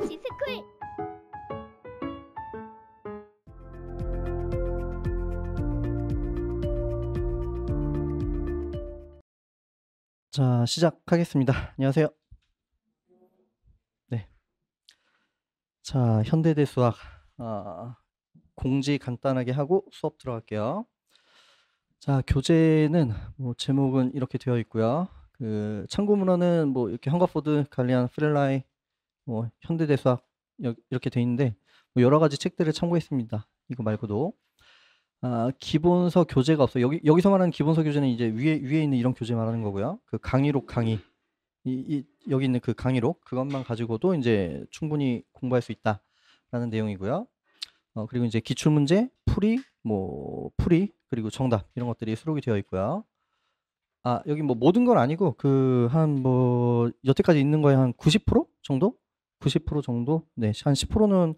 지스쿨. 자, 시작하겠습니다. 안녕하세요. 네. 자, 현대대 수학 공지 간단하게 하고 수업 들어갈게요. 자, 교재는 제목은 이렇게 되어 있고요. 그 참고 문헌은 이렇게 헝거포드, 갈리안, 프렐라이, 현대대 수학 이렇게 되어 있는데 여러 가지 책들을 참고했습니다. 이거 말고도 기본서 교재가 없어요. 여기서 말하는 기본서 교재는 이제 위에 있는 이런 교재 말하는 거고요. 그 강의록 강의 여기 있는 그 강의록 그것만 가지고도 이제 충분히 공부할 수 있다라는 내용이고요. 그리고 이제 기출문제, 풀이, 그리고 정답 이런 것들이 수록이 되어 있고요. 여기 모든 건 아니고 한 여태까지 있는 거에 한 90% 정도? 90% 정도? 네, 한 10%는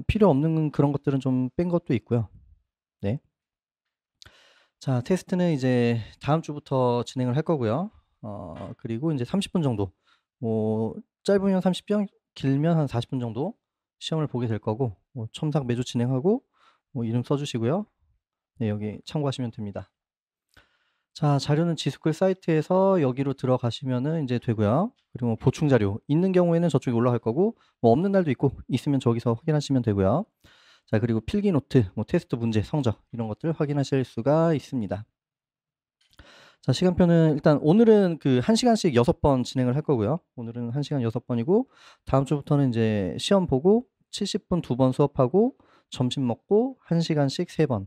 필요 없는 그런 것들은 좀 뺀 것도 있고요. 네. 자, 테스트는 이제 다음 주부터 진행을 할 거고요. 그리고 이제 30분 정도, 짧으면 30분, 길면 한 40분 정도 시험을 보게 될 거고, 첨삭 매주 진행하고, 이름 써주시고요. 네, 여기 참고하시면 됩니다. 자, 자료는 지스쿨 사이트에서 여기로 들어가시면은 이제 되고요. 그리고 보충 자료 있는 경우에는 저쪽에 올라갈 거고, 없는 날도 있고, 있으면 저기서 확인하시면 되고요. 자, 그리고 필기 노트, 테스트 문제, 성적 이런 것들 확인하실 수가 있습니다. 자, 시간표는 일단 오늘은 1시간씩 6번 진행을 할 거고요. 오늘은 1시간 6번이고 다음 주부터는 이제 시험 보고 70분 2번 수업하고 점심 먹고 1시간씩 3번.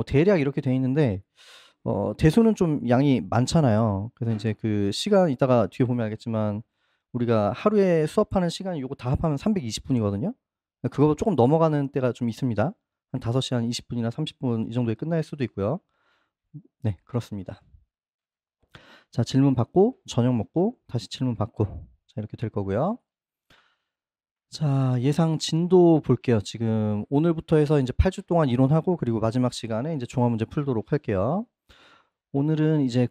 대략 이렇게 돼 있는데 대수는 좀 양이 많잖아요. 그래서 이제 시간 이따가 뒤에 보면 알겠지만 우리가 하루에 수업하는 시간이 요거 다 합하면 320분이거든요. 그거 조금 넘어가는 때가 좀 있습니다. 한 5시간 20분이나 30분 이 정도에 끝날 수도 있고요. 네, 그렇습니다. 자, 질문 받고 저녁 먹고 다시 질문 받고 자, 이렇게 될 거고요. 자, 예상 진도 볼게요. 지금 오늘부터 해서 이제 8주 동안 이론하고 그리고 마지막 시간에 이제 종합 문제 풀도록 할게요. 오늘은 이제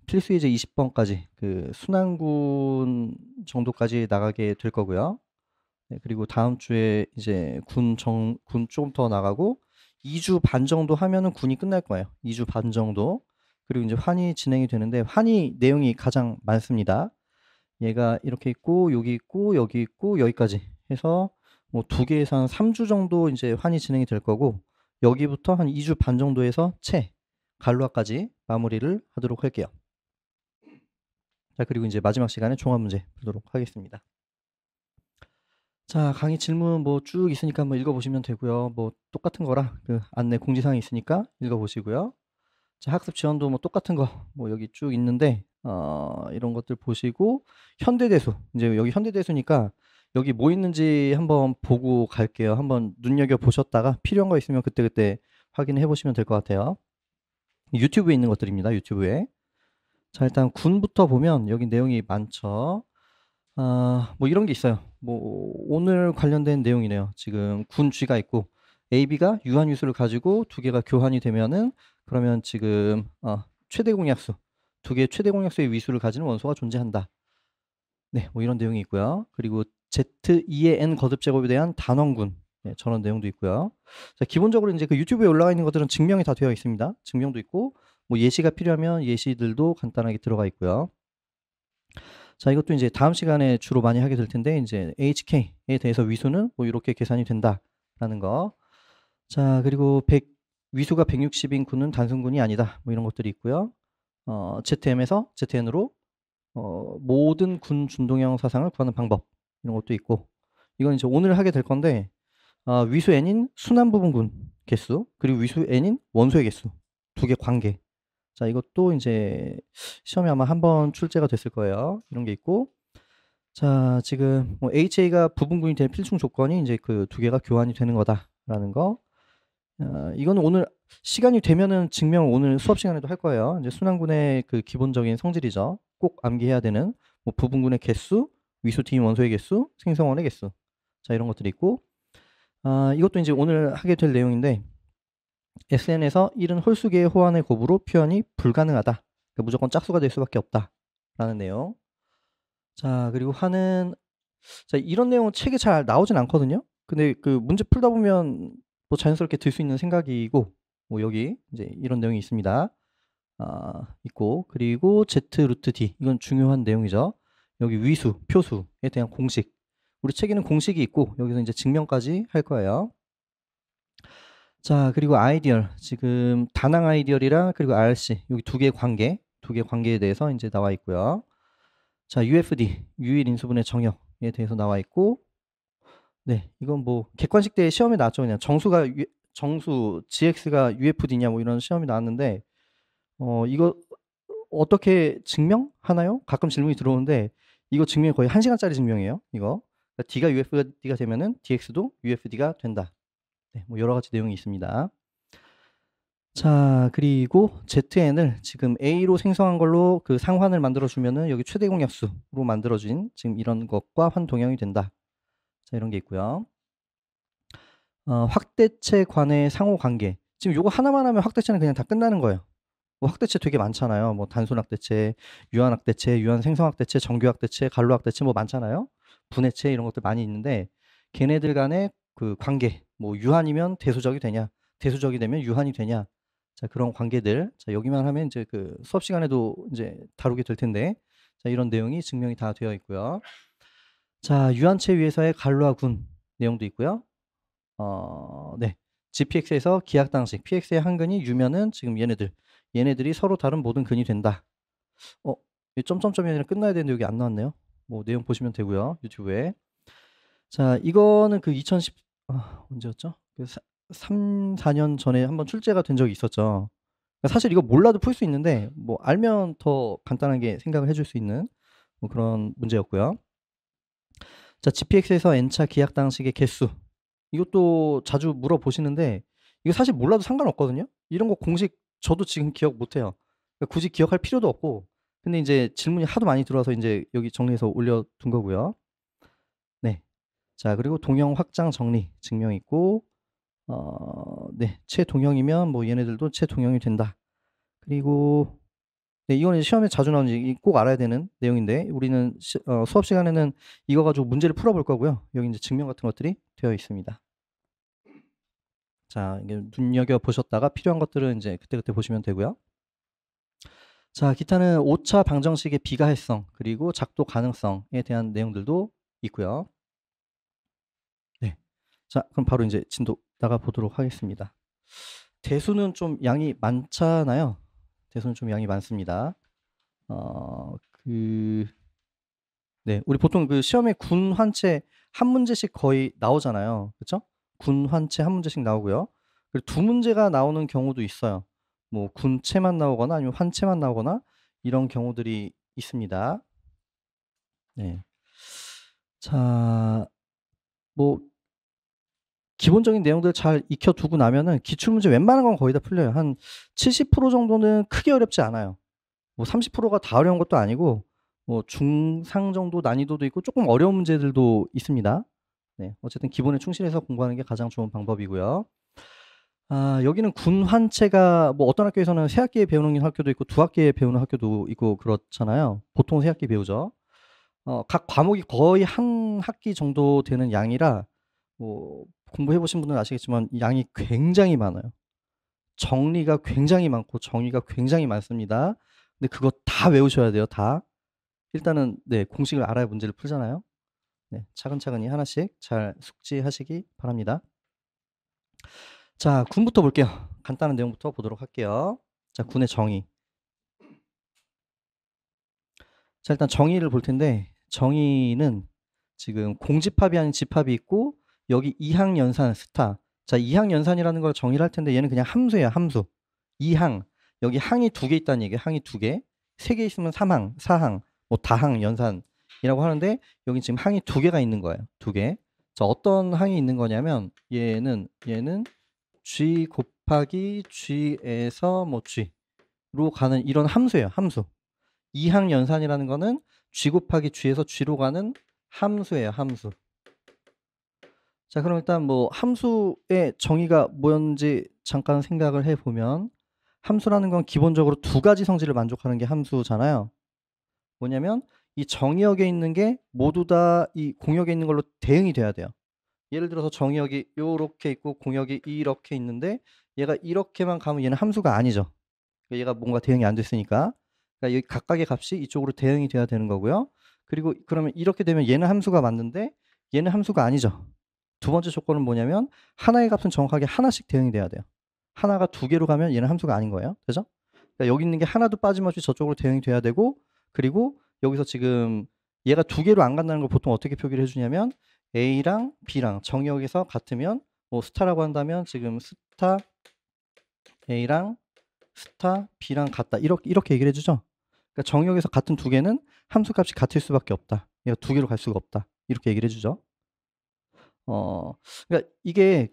필수 예제 20번까지 순환군 정도까지 나가게 될 거고요. 네, 그리고 다음 주에 이제 군 조금 더 나가고 2주 반 정도 하면은 군이 끝날 거예요. 2주 반 정도. 그리고 이제 환이 진행이 되는데 환이 내용이 가장 많습니다. 얘가 이렇게 있고 여기 있고 여기 있고 여기까지 해서 2개에서 한 3주 정도 이제 환이 진행이 될 거고 여기부터 한 2주 반 정도에서 갈루아까지 마무리를 하도록 할게요. 자, 그리고 이제 마지막 시간에 종합 문제 보도록 하겠습니다. 자, 강의 질문 쭉 있으니까 읽어보시면 되고요. 똑같은 거라 안내 공지사항이 있으니까 읽어보시고요. 자, 학습 지원도 똑같은 거 여기 쭉 있는데 이런 것들 보시고 현대대수 이제 여기 현대대수니까 여기 뭐 있는지 한번 보고 갈게요. 한번 눈여겨 보셨다가 필요한 거 있으면 그때그때 확인해 보시면 될 것 같아요. 유튜브에 있는 것들입니다. 유튜브에. 자, 일단 군부터 보면 여기 내용이 많죠. 이런 게 있어요. 오늘 관련된 내용이네요. 지금 군 G가 있고 AB가 유한유수를 가지고 2개가 교환이 되면은 그러면 지금 최대 공약수 2개의 최대 공약수의 위수를 가지는 원소가 존재한다. 네, 이런 내용이 있고요. 그리고 Z2의 n 거듭 제곱에 대한 단원군 저런 내용도 있고요. 자, 기본적으로 이제 유튜브에 올라가 있는 것들은 증명이 다 되어 있습니다. 증명도 있고 예시가 필요하면 예시들도 간단하게 들어가 있고요. 자, 이것도 이제 다음 시간에 주로 많이 하게 될 텐데 이제 HK에 대해서 위수는 이렇게 계산이 된다라는 거. 자, 그리고 위수가 160인 군은 단순군이 아니다. 이런 것들이 있고요. ZM에서 ZN으로 모든 군 준동형 사상을 구하는 방법 이런 것도 있고 이건 이제 오늘 하게 될 건데 위수 n인 순환 부분군 개수 그리고 위수 n인 원소의 개수 2개 관계. 자, 이것도 이제 시험에 아마 한번 출제가 됐을 거예요. 이런 게 있고 자, 지금 HA가 부분군이 될 필충 조건이 이제 2개가 교환이 되는 거다라는 거. 이거는 오늘 시간이 되면은 증명을 오늘 수업 시간에도 할 거예요. 이제 순환군의 기본적인 성질이죠. 꼭 암기해야 되는 부분군의 개수, 위수 T 원소의 개수, 생성원의 개수. 자, 이런 것들이 있고 이것도 이제 오늘 하게 될 내용인데 SN에서 1은 홀수계의 호환의 곱으로 표현이 불가능하다. 그러니까 무조건 짝수가 될 수밖에 없다라는 내용. 자, 그리고 환은 자, 이런 내용은 책에 잘 나오진 않거든요. 근데 그 문제 풀다 보면 뭐 자연스럽게 들 수 있는 생각이고, 뭐 여기 이제 이런 내용이 있습니다. 있고, 그리고 Z 루트 D, 이건 중요한 내용이죠. 여기 위수, 표수에 대한 공식. 우리 책에는 공식이 있고, 여기서 이제 증명까지 할 거예요. 자, 그리고 아이디얼. 지금 다낭 아이디얼이랑 그리고 RC, 여기 두 개의 관계에 대해서 이제 나와 있고요. 자, UFD, 유일 인수분해 정역에 대해서 나와 있고, 네, 이건 뭐 객관식 때 시험에 나왔죠. 그냥 정수 GX가 UFD냐 뭐 이런 시험이 나왔는데, 이거 어떻게 증명하나요? 가끔 질문이 들어오는데, 이거 증명이 거의 1시간짜리 증명이에요. 이거. 그러니까 D가 UFD가 되면은 DX도 UFD가 된다. 네, 뭐 여러 가지 내용이 있습니다. 자, 그리고 ZN을 지금 A로 생성한 걸로 그 상환을 만들어 주면은 여기 최대 공약수로 만들어진 지금 이런 것과 환동형이 된다. 자, 이런 게 있고요. 확대체 간의 상호 관계. 지금 요거 하나만 하면 확대체는 그냥 다 끝나는 거예요. 뭐 확대체 되게 많잖아요. 뭐 단순 확대체, 유한 확대체, 유한 생성 확대체, 정규 확대체, 간로 확대체 뭐 많잖아요. 분해체 이런 것들 많이 있는데, 걔네들 간의 그 관계, 뭐 유한이면 대수적이 되냐, 대수적이 되면 유한이 되냐. 자, 그런 관계들. 자, 여기만 하면 이제 그 수업 시간에도 이제 다루게 될 텐데, 자, 이런 내용이 증명이 다 되어 있고요. 자, 유한체 위에서의 간로와 군 내용도 있고요. 네. GPX에서 기약 당식, PX의 한 근이 유면은 지금 얘네들이 서로 다른 모든 근이 된다. 이 점점점이 아니라 끝나야 되는데 여기 안 나왔네요. 뭐 내용 보시면 되고요. 유튜브에. 자, 이거는 그 언제였죠? 그 3, 4년 전에 한번 출제가 된 적이 있었죠. 그러니까 사실 이거 몰라도 풀 수 있는데, 뭐 알면 더 간단하게 생각을 해줄 수 있는 뭐 그런 문제였고요. 자, GPX에서 N차 기약 당식의 개수. 이것도 자주 물어보시는데, 이거 사실 몰라도 상관없거든요. 이런 거 공식 저도 지금 기억 못해요. 그러니까 굳이 기억할 필요도 없고, 근데 이제 질문이 하도 많이 들어와서 이제 여기 정리해서 올려둔 거고요. 네. 자, 그리고 동형 확장 정리 증명 있고, 네. 최동형이면 뭐 얘네들도 최동형이 된다. 그리고 네, 이거는 시험에 자주 나오는 꼭 알아야 되는 내용인데, 우리는 수업 시간에는 이거 가지고 문제를 풀어볼 거고요. 여기 이제 증명 같은 것들이 되어 있습니다. 자, 이게 눈여겨 보셨다가 필요한 것들은 이제 그때그때 보시면 되고요. 자, 기타는 5차 방정식의 비가해성 그리고 작도 가능성에 대한 내용들도 있고요. 네. 자, 그럼 바로 이제 진도 나가 보도록 하겠습니다. 대수는 좀 양이 많잖아요. 대수는 좀 양이 많습니다. 네, 우리 보통 그 시험에 군 환체 한 문제씩 거의 나오잖아요. 그렇죠? 군 환체 한 문제씩 나오고요. 그리고 두 문제가 나오는 경우도 있어요. 뭐 군체만 나오거나 아니면 환체만 나오거나 이런 경우들이 있습니다. 네. 자, 뭐 기본적인 내용들 잘 익혀두고 나면은 기출문제 웬만한 건 거의 다 풀려요. 한 70% 정도는 크게 어렵지 않아요. 뭐 30%가 다 어려운 것도 아니고, 뭐 중상 정도 난이도도 있고 조금 어려운 문제들도 있습니다. 네, 어쨌든 기본에 충실해서 공부하는 게 가장 좋은 방법이고요. 여기는 군 환체가 뭐 어떤 학교에서는 세 학기에 배우는 학교도 있고 두 학기에 배우는 학교도 있고 그렇잖아요. 보통 세 학기 배우죠. 각 과목이 거의 한 학기 정도 되는 양이라, 뭐 공부해 보신 분들은 아시겠지만 양이 굉장히 많아요. 정리가 굉장히 많고 정의가 굉장히 많습니다. 근데 그거 다 외우셔야 돼요. 다. 일단은 네, 공식을 알아야 문제를 풀잖아요. 네, 차근차근히 하나씩 잘 숙지하시기 바랍니다. 자, 군부터 볼게요. 간단한 내용부터 보도록 할게요. 자, 군의 정의. 자, 일단 정의를 볼 텐데, 정의는 지금 공집합이 아닌 집합이 있고, 여기 이항연산 스타. 자, 이항연산이라는 걸 정의를 할 텐데, 얘는 그냥 함수예요, 함수. 이항. 여기 항이 두 개 있다는 얘기예요. 항이 두 개. 세 개 있으면 삼항, 사항, 뭐 다항, 연산이라고 하는데, 여기 지금 항이 두 개가 있는 거예요. 두 개. 자, 어떤 항이 있는 거냐면, 얘는 G 곱하기 G에서 뭐 G로 가는 이런 함수예요. 함수. 이항연산이라는 거는 G 곱하기 G에서 G로 가는 함수예요. 함수. 자, 그럼 일단 뭐 함수의 정의가 뭐였는지 잠깐 생각을 해보면, 함수라는 건 기본적으로 두 가지 성질을 만족하는 게 함수잖아요. 뭐냐면 이 정의역에 있는 게 모두 다 이 공역에 있는 걸로 대응이 돼야 돼요. 예를 들어서 정의역이 요렇게 있고 공역이 이렇게 있는데 얘가 이렇게만 가면 얘는 함수가 아니죠. 얘가 뭔가 대응이 안 됐으니까. 그러니까 여기 각각의 값이 이쪽으로 대응이 돼야 되는 거고요. 그리고 그러면 이렇게 되면 얘는 함수가 맞는데 얘는 함수가 아니죠. 두 번째 조건은 뭐냐면 하나의 값은 정확하게 하나씩 대응이 돼야 돼요. 하나가 두 개로 가면 얘는 함수가 아닌 거예요. 되죠? 그러니까 여기 있는 게 하나도 빠짐없이 저쪽으로 대응이 돼야 되고, 그리고 여기서 지금 얘가 두 개로 안 간다는 걸 보통 어떻게 표기를 해주냐면 A랑 B랑 정의역에서 같으면 뭐 스타라고 한다면 지금 스타 A랑 스타 B랑 같다. 이렇게 얘기를 해주죠. 그러니까 정의역에서 같은 두 개는 함수값이 같을 수밖에 없다. 얘가 두 개로 갈 수가 없다. 이렇게 얘기를 해주죠. 그러니까 이게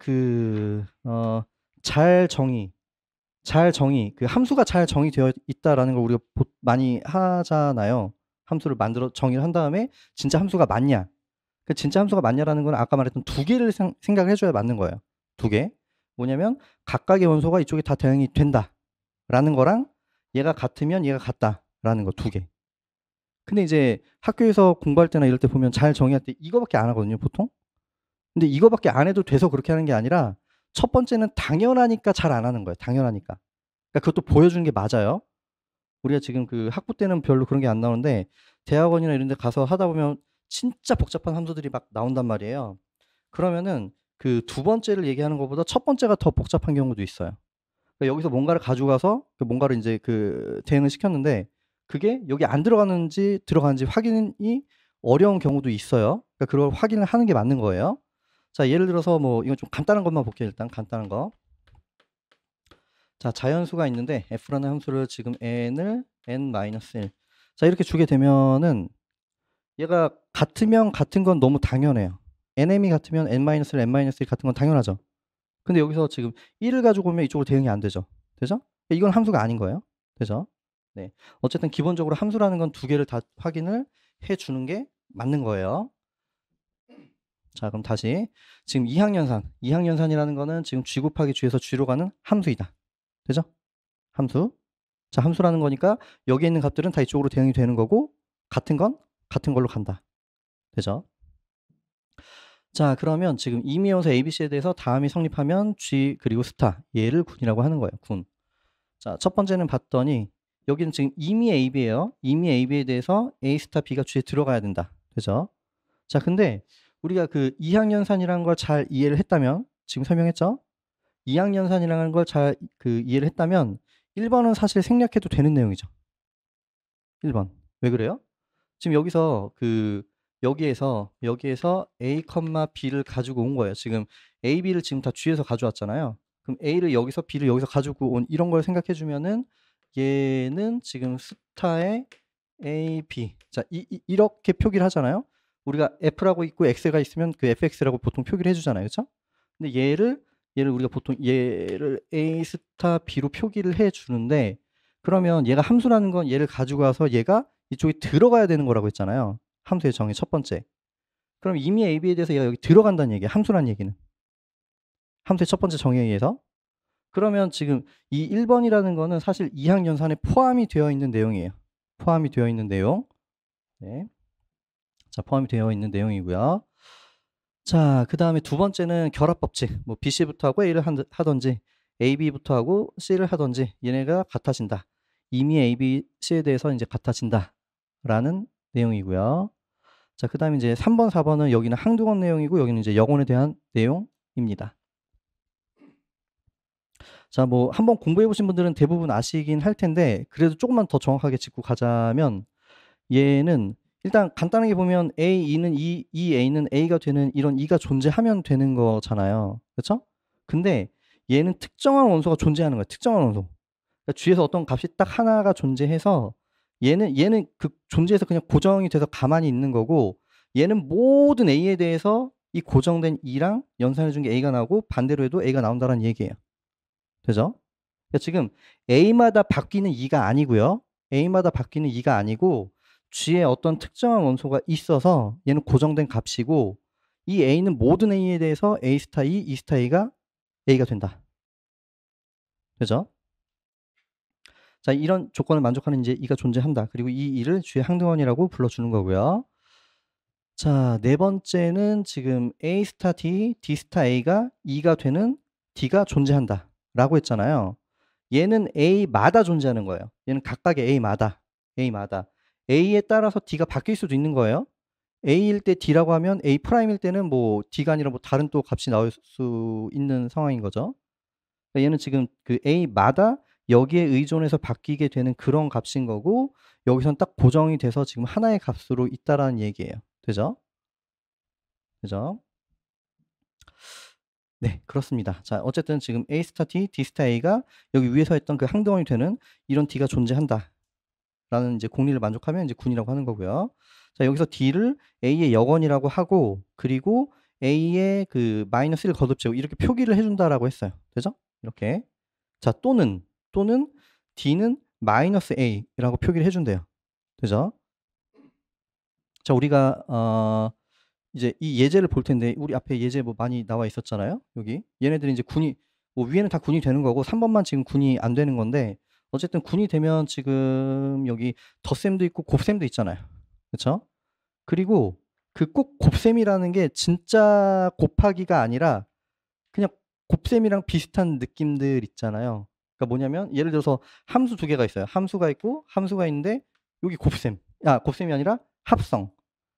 잘 정의, 그 함수가 잘 정의되어 있다라는 걸 우리가 많이 하잖아요. 함수를 만들어 정의를 한 다음에 진짜 함수가 맞냐? 그 진짜 함수가 맞냐라는 건 아까 말했던 두 개를 생각을 해줘야 맞는 거예요. 두 개. 뭐냐면 각각의 원소가 이쪽에 다 대응이 된다라는 거랑 얘가 같으면 얘가 같다라는 거 두 개. 근데 이제 학교에서 공부할 때나 이럴 때 보면 잘 정의할 때 이거밖에 안 하거든요, 보통. 근데 이거밖에 안 해도 돼서 그렇게 하는 게 아니라 첫 번째는 당연하니까 잘 안 하는 거예요. 당연하니까. 그러니까 그것도 보여주는 게 맞아요. 우리가 지금 그 학부 때는 별로 그런 게 안 나오는데 대학원이나 이런 데 가서 하다 보면 진짜 복잡한 함수들이 막 나온단 말이에요. 그러면은 그 두 번째를 얘기하는 것보다 첫 번째가 더 복잡한 경우도 있어요. 그러니까 여기서 뭔가를 가져가서 그 뭔가를 이제 그 대응을 시켰는데 그게 여기 안 들어가는지 들어가는지 확인이 어려운 경우도 있어요. 그러니까 그걸 확인을 하는 게 맞는 거예요. 자, 예를 들어서 뭐 이건 좀 간단한 것만 볼게요. 일단 간단한 거. 자, 자연수가 있는데 f라는 함수를 지금 n을 n-1. 자, 이렇게 주게 되면은 얘가 같으면 같은 건 너무 당연해요. nm이 같으면 n-1, n-1 같은 건 당연하죠. 근데 여기서 지금 1을 가지고 오면 이쪽으로 대응이 안 되죠. 되죠? 이건 함수가 아닌 거예요. 되죠? 네. 어쨌든 기본적으로 함수라는 건 두 개를 다 확인을 해 주는 게 맞는 거예요. 자, 그럼 다시 지금 이항연산이라는 거는 지금 g 곱하기 g에서 g로 가는 함수이다. 되죠? 함수. 자, 함수라는 거니까 여기에 있는 값들은 다 이쪽으로 대응이 되는 거고 같은 건 같은 걸로 간다. 되죠? 자, 그러면 지금 이미연서 ABC에 대해서 다음이 성립하면 G 그리고 스타 얘를 군이라고 하는 거예요. 군. 자, 첫 번째는 봤더니 여기는 지금 이미 AB예요. 이미 AB에 대해서 A 스타 B가 G에 들어가야 된다. 그죠? 자, 근데 우리가 그 이항연산이라는 걸 잘 이해를 했다면 지금 설명했죠? 이항연산이라는 걸 잘 그 이해를 했다면 1번은 사실 생략해도 되는 내용이죠. 1번. 왜 그래요? 지금 여기서 여기에서 A, B를 가지고 온 거예요. 지금 A, B를 지금 다 G에서 가져왔잖아요. 그럼 A를 여기서 B를 여기서 가지고 온 이런 걸 생각해 주면은 얘는 지금 스타의 A, B. 자, 이렇게 표기를 하잖아요. 우리가 F라고 있고 X가 있으면 그 FX라고 보통 표기를 해 주잖아요. 그렇죠? 근데 얘를 우리가 보통 얘를 A 스타 B로 표기를 해 주는데 그러면 얘가 함수라는 건 얘를 가지고 와서 얘가 이쪽에 들어가야 되는 거라고 했잖아요. 함수의 정의 첫 번째. 그럼 이미 AB에 대해서 얘가 여기 들어간다는 얘기예요. 함수라는 얘기는. 함수의 첫 번째 정의에 의해서. 그러면 지금 이 1번이라는 거는 사실 이항연산에 포함이 되어 있는 내용이에요. 포함이 되어 있는 내용. 네. 자, 포함이 되어 있는 내용이고요. 자, 그 다음에 두 번째는 결합법칙. 뭐 BC부터 하고 A를 하던지 AB부터 하고 C를 하던지 얘네가 같아진다. 이미 AB, C에 대해서 이제 같아진다. 라는 내용이고요. 자, 그 다음에 이제 3번, 4번은 여기는 항등원 내용이고 여기는 이제 역원에 대한 내용입니다. 자, 뭐 한번 공부해 보신 분들은 대부분 아시긴 할 텐데 그래도 조금만 더 정확하게 짚고 가자면 얘는 일단 간단하게 보면 A2는 이 A는 A가 되는 이런 2가 존재하면 되는 거잖아요. 그렇죠? 근데 얘는 특정한 원소가 존재하는 거예요. 특정한 원소. 그러니까 G에서 어떤 값이 딱 하나가 존재해서 얘는 그 존재해서 그냥 고정이 돼서 가만히 있는 거고 얘는 모든 A에 대해서 이 고정된 2랑 연산해 준 게 A가 나오고 반대로 해도 A가 나온다는 얘기예요. 되죠? 그러니까 지금 A마다 바뀌는 2가 아니고요. A마다 바뀌는 2가 아니고 G에 어떤 특정한 원소가 있어서 얘는 고정된 값이고 이 A는 모든 A에 대해서 A 스타 2, E 스타 A가 A가 된다. 되죠? 자, 이런 조건을 만족하는 이제 E가 존재한다. 그리고 이 E를 G의 항등원이라고 불러주는 거고요. 자, 네 번째는 지금 A 스타 D, D 스타 A가 E가 되는 D가 존재한다. 라고 했잖아요. 얘는 A마다 존재하는 거예요. 얘는 각각의 A마다. A에 따라서 D가 바뀔 수도 있는 거예요. A일 때 D라고 하면 A 프라임일 때는 뭐 D가 아니라 뭐 다른 또 값이 나올 수 있는 상황인 거죠. 그러니까 얘는 지금 그 A마다 여기에 의존해서 바뀌게 되는 그런 값인 거고, 여기선 딱 고정이 돼서 지금 하나의 값으로 있다라는 얘기예요. 되죠? 그죠? 네, 그렇습니다. 자, 어쨌든 지금 A 스타 D, D 스타 A가 여기 위에서 했던 그 항등원이 되는 이런 D가 존재한다. 라는 이제 공리를 만족하면 이제 군이라고 하는 거고요. 자, 여기서 D를 A의 역원이라고 하고, 그리고 A의 그 마이너스 1 거듭제곱 이렇게 표기를 해준다라고 했어요. 되죠? 이렇게. 자, 또는 D는 마이너스 A라고 표기를 해준대요. 되죠? 자, 우리가 이제 이 예제를 볼 텐데, 우리 앞에 예제 뭐 많이 나와 있었잖아요. 여기 얘네들이 이제 군이 뭐 위에는 다 군이 되는 거고 3번만 지금 군이 안 되는 건데, 어쨌든 군이 되면 지금 여기 덧셈도 있고 곱셈도 있잖아요. 그렇죠? 그리고 그 꼭 곱셈이라는 게 진짜 곱하기가 아니라 그냥 곱셈이랑 비슷한 느낌들 있잖아요. 그러니까 뭐냐면 예를 들어서 함수 두 개가 있어요. 함수가 있고 함수가 있는데 여기 곱셈. 곱셈이 아니라 합성.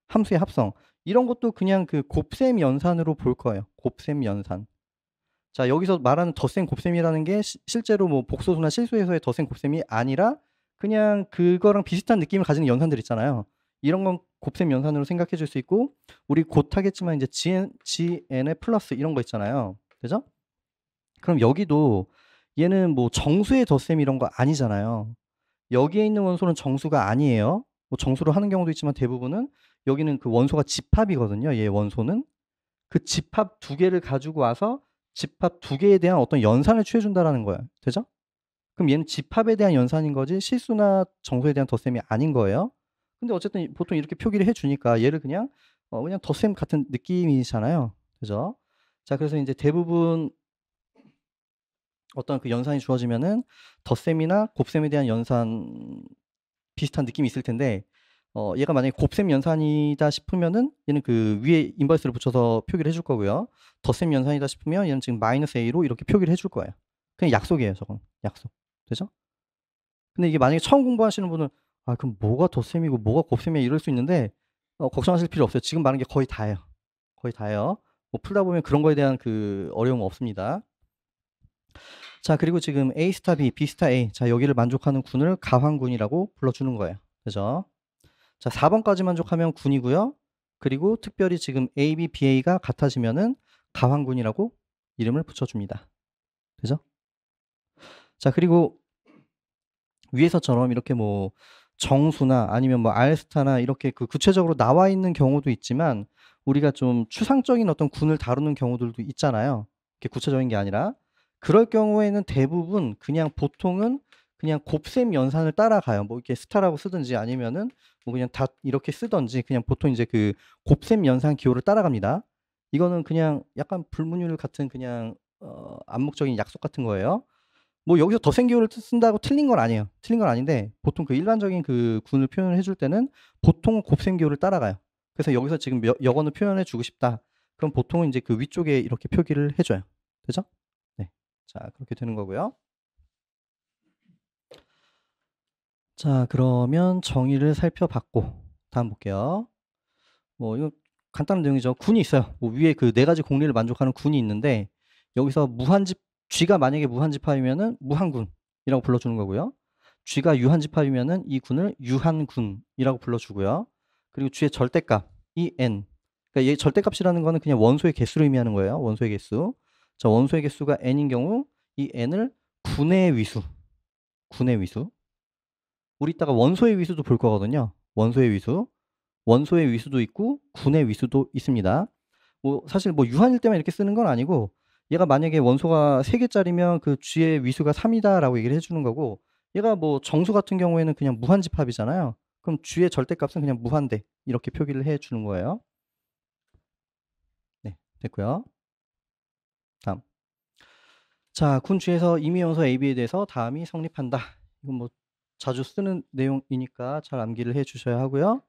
함수의 합성. 이런 것도 그냥 그 곱셈 연산으로 볼 거예요. 곱셈 연산. 자, 여기서 말하는 덧셈 곱셈이라는 게 실제로 뭐 복소수나 실수에서의 덧셈 곱셈이 아니라 그냥 그거랑 비슷한 느낌을 가지는 연산들 있잖아요. 이런 건 곱셈 연산으로 생각해 줄 수 있고, 우리 곧 하겠지만 이제 GN의 플러스 이런 거 있잖아요. 그죠? 그럼 여기도 얘는 뭐 정수의 덧셈 이런 거 아니잖아요. 여기에 있는 원소는 정수가 아니에요. 뭐 정수로 하는 경우도 있지만 대부분은 여기는 그 원소가 집합이거든요. 얘 원소는. 그 집합 두 개를 가지고 와서 집합 두 개에 대한 어떤 연산을 취해준다라는 거예요. 되죠? 그럼 얘는 집합에 대한 연산인 거지 실수나 정수에 대한 덧셈이 아닌 거예요. 근데 어쨌든 보통 이렇게 표기를 해주니까 얘를 그냥 덧셈 같은 느낌이잖아요. 그죠? 자, 그래서 이제 대부분 어떤 그 연산이 주어지면은 덧셈이나 곱셈에 대한 연산 비슷한 느낌이 있을 텐데, 얘가 만약에 곱셈 연산이다 싶으면은 얘는 그 위에 인버스를 붙여서 표기를 해줄 거고요. 덧셈 연산이다 싶으면 얘는 지금 마이너스 A로 이렇게 표기를 해줄 거예요. 그냥 약속이에요, 저건. 약속. 되죠? 근데 이게 만약에 처음 공부하시는 분은 그럼 뭐가 덧셈이고 뭐가 곱셈이야 이럴 수 있는데, 걱정하실 필요 없어요. 지금 말한 게 거의 다예요. 거의 다예요. 뭐 풀다 보면 그런 거에 대한 그 어려움 없습니다. 자, 그리고 지금 A 스타 B, B 스타 A. 자, 여기를 만족하는 군을 가환군이라고 불러주는 거예요. 그죠? 자, 4번까지 만족하면 군이고요. 그리고 특별히 지금 A, B, BA가 같아지면은 가환군이라고 이름을 붙여줍니다. 그죠? 자, 그리고 위에서처럼 이렇게 뭐 정수나 아니면 뭐 알스타나 이렇게 그 구체적으로 나와 있는 경우도 있지만, 우리가 좀 추상적인 어떤 군을 다루는 경우들도 있잖아요. 이렇게 구체적인 게 아니라. 그럴 경우에는 대부분 그냥 보통은 그냥 곱셈 연산을 따라가요. 뭐 이렇게 스타라고 쓰든지 아니면은 뭐 그냥 다 이렇게 쓰든지 그냥 보통 이제 그 곱셈 연산 기호를 따라갑니다. 이거는 그냥 약간 불문율 같은 그냥 암묵적인 약속 같은 거예요. 뭐 여기서 덧셈 기호를 쓴다고 틀린 건 아니에요. 틀린 건 아닌데 보통 그 일반적인 그 군을 표현을 해줄 때는 보통 곱셈 기호를 따라가요. 그래서 여기서 지금 역언을 표현해 주고 싶다. 그럼 보통은 이제 그 위쪽에 이렇게 표기를 해줘요. 되죠? 네. 자, 그렇게 되는 거고요. 자, 그러면 정의를 살펴봤고 다음 볼게요. 뭐 이거 간단한 내용이죠. 군이 있어요. 뭐 위에 그 네 가지 공리를 만족하는 군이 있는데, 여기서 무한집 쥐가 만약에 무한집합이면은 무한군이라고 불러주는 거고요. 쥐가 유한집합이면은 이 군을 유한군이라고 불러주고요. 그리고 쥐의 절대값이 n. 그러니까 얘 절대값이라는 거는 그냥 원소의 개수를 의미하는 거예요. 원소의 개수. 자, 원소의 개수가 n인 경우 이 n을 군의 위수. 군의 위수. 우리 이따가 원소의 위수도 볼 거거든요. 원소의 위수. 원소의 위수도 있고 군의 위수도 있습니다. 뭐 사실 뭐 유한일 때만 이렇게 쓰는 건 아니고, 얘가 만약에 원소가 3개짜리면 그 쥐의 위수가 3이다라고 얘기를 해주는 거고, 얘가 뭐 정수 같은 경우에는 그냥 무한집합이잖아요. 그럼 쥐의 절대값은 그냥 무한대 이렇게 표기를 해주는 거예요. 네, 됐고요. 다음. 자, 군 쥐에서 임의원소 AB에 대해서 다음이 성립한다. 이건 뭐 자주 쓰는 내용이니까 잘 암기를 해 주셔야 하고요.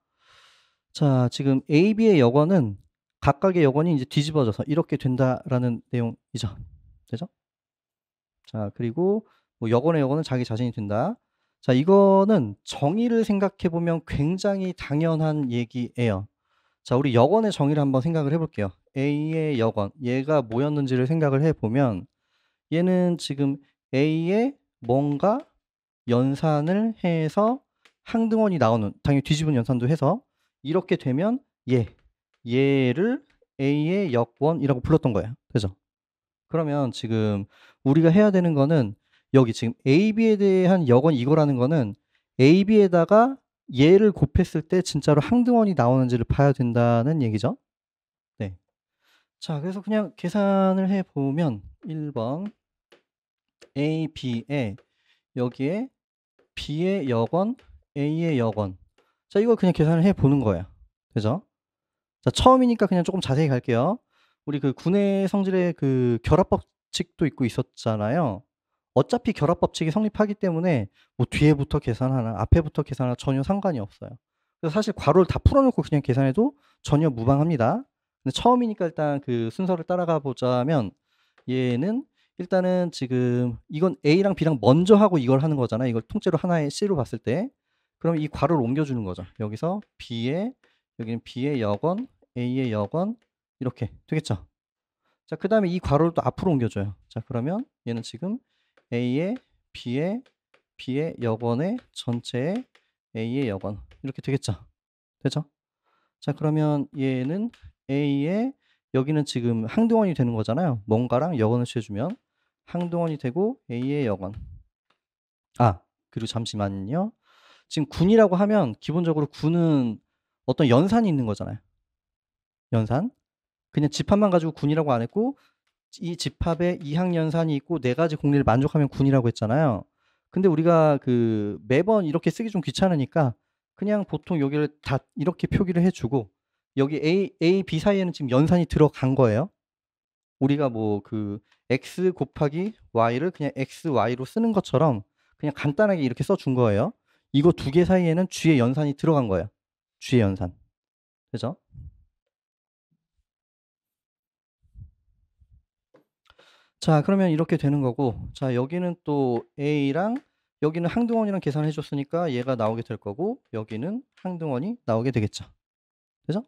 자, 지금 A, B의 여건은 각각의 여건이 이제 뒤집어져서 이렇게 된다라는 내용이죠. 되죠? 자, 그리고 뭐 여건의 여건은 자기 자신이 된다. 자, 이거는 정의를 생각해 보면 굉장히 당연한 얘기예요. 자, 우리 여건의 정의를 한번 생각을 해 볼게요. A의 여건, 얘가 뭐였는지를 생각을 해 보면 얘는 지금 A에 뭔가 연산을 해서 항등원이 나오는, 당연히 뒤집은 연산도 해서 이렇게 되면 얘를 A의 여건이라고 불렀던 거예요. 되죠? 그러면 지금 우리가 해야 되는 거는 여기 지금 A, B에 대한 여건 이거라는 거는 A, B에다가 얘를 곱했을 때 진짜로 항등원이 나오는지를 봐야 된다는 얘기죠. 네. 자, 그래서 그냥 계산을 해 보면 1번 A, B에 여기에 B의 여건, A의 여건. 자, 이걸 그냥 계산을 해 보는 거예요. 되죠? 자, 처음이니까 그냥 조금 자세히 갈게요. 우리 그 군의 성질의 그 결합법칙도 있고 있었잖아요. 어차피 결합법칙이 성립하기 때문에 뭐 뒤에부터 계산하나 앞에부터 계산하나 전혀 상관이 없어요. 그래서 사실 괄호를 다 풀어놓고 그냥 계산해도 전혀 무방합니다. 근데 처음이니까 일단 그 순서를 따라가 보자면 얘는 일단은 지금 이건 A랑 B랑 먼저 하고 이걸 하는 거잖아요. 이걸 통째로 하나의 C로 봤을 때. 그럼 이 괄호를 옮겨주는 거죠. 여기서 B의, 여기는 B의 여건, A의 여건 이렇게 되겠죠. 자, 그 다음에 이 괄호를 또 앞으로 옮겨줘요. 자, 그러면 얘는 지금 A의, B의 여건의 전체의 A의 여건 이렇게 되겠죠. 되죠? 자, 그러면 얘는 A의, 여기는 지금 항등원이 되는 거잖아요. 뭔가랑 여건을 취해주면 항등원이 되고 A의 여건. 아, 그리고 잠시만요. 지금 군이라고 하면 기본적으로 군은 어떤 연산이 있는 거잖아요. 연산. 그냥 집합만 가지고 군이라고 안 했고 이 집합에 이항연산이 있고 4가지 공리를 만족하면 군이라고 했잖아요. 근데 우리가 그 매번 이렇게 쓰기 좀 귀찮으니까 그냥 보통 여기를 다 이렇게 표기를 해주고 여기 A, B 사이에는 지금 연산이 들어간 거예요. 우리가 뭐 그 x 곱하기 y를 그냥 x, y로 쓰는 것처럼 그냥 간단하게 이렇게 써준 거예요. 이거 두 개 사이에는 g의 연산이 들어간 거예요. g의 연산. 그죠? 자, 그러면 이렇게 되는 거고, 자, 여기는 또 A랑 여기는 항등원이랑 계산해 줬으니까 얘가 나오게 될 거고, 여기는 항등원이 나오게 되겠죠. 그죠?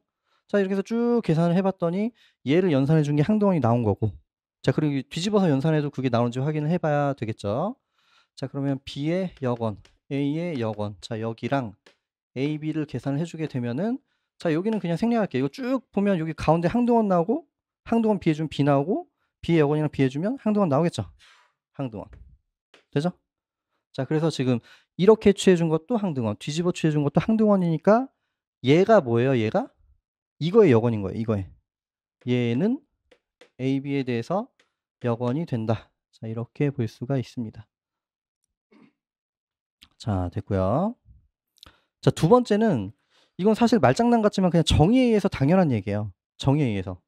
자, 이렇게 해서 쭉 계산을 해봤더니 얘를 연산해 준 게 항등원이 나온 거고, 자, 그리고 뒤집어서 연산해도 그게 나오는지 확인을 해봐야 되겠죠. 자, 그러면 B의 여건, A의 여건, 자, 여기랑 A, B를 계산을 해주게 되면은, 자, 여기는 그냥 생략할게요. 이거 쭉 보면 여기 가운데 항등원 나오고, 항등원 B 해주면 B 나오고, B의 여건이랑 B 해주면 항등원 나오겠죠. 항등원. 되죠? 자, 그래서 지금 이렇게 취해준 것도 항등원, 뒤집어 취해준 것도 항등원이니까 얘가 뭐예요? 얘가? 이거의 여건인 거예요. 이거에. 얘는 A, B에 대해서 여건이 된다. 자, 이렇게 볼 수가 있습니다. 자, 됐고요. 자, 두 번째는 이건 사실 말장난 같지만 그냥 정의에 의해서 당연한 얘기예요. 정의에 의해서.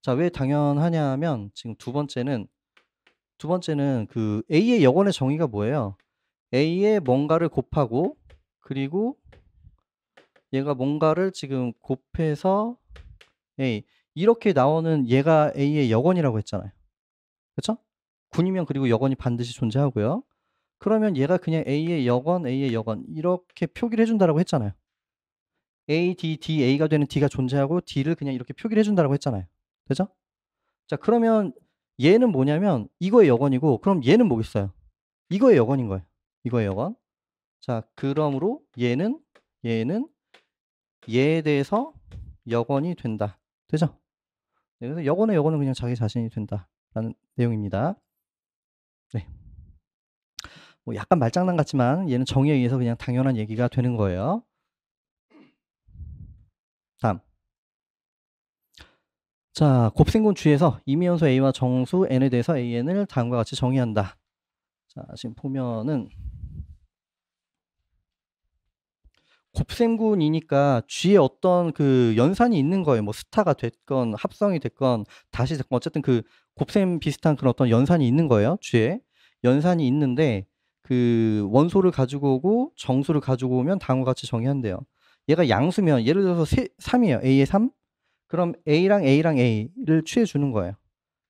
자, 왜 당연하냐 하면 지금 두 번째는 그 A의 여건의 정의가 뭐예요? A에 뭔가를 곱하고 그리고 얘가 뭔가를 지금 곱해서 A 이렇게 나오는 얘가 A의 여건이라고 했잖아요. 그렇죠? 군이면 그리고 여건이 반드시 존재하고요. 그러면 얘가 그냥 A의 여건 이렇게 표기를 해준다라고 했잖아요. A, D, D, A가 되는 D가 존재하고 D를 그냥 이렇게 표기를 해준다라고 했잖아요. 되죠? 자, 그러면 얘는 뭐냐면 이거의 여건이고 그럼 얘는 뭐겠어요? 이거의 여건인 거예요. 이거의 여건. 자, 그러므로 얘는 얘에 대해서 여건이 된다. 되죠? 네, 그래서 여건은 그냥 자기 자신이 된다라는 내용입니다. 네. 뭐 약간 말장난 같지만 얘는 정의에 의해서 그냥 당연한 얘기가 되는 거예요. 다음. 자, 곱셈군 주에서 이미연소 A와 정수 N에 대해서 AN을 다음과 같이 정의한다. 자, 지금 보면은 곱셈군이니까 G에 어떤 그 연산이 있는 거예요. 뭐 스타가 됐건 합성이 됐건 다시 됐건 어쨌든 그 곱셈 비슷한 그런 어떤 연산이 있는 거예요. G에 연산이 있는데 그 원소를 가지고 오고 정수를 가지고 오면 다음과 같이 정의한대요. 얘가 양수면 예를 들어서 3이에요. A의 3. 그럼 A랑 A랑 A를 취해 주는 거예요.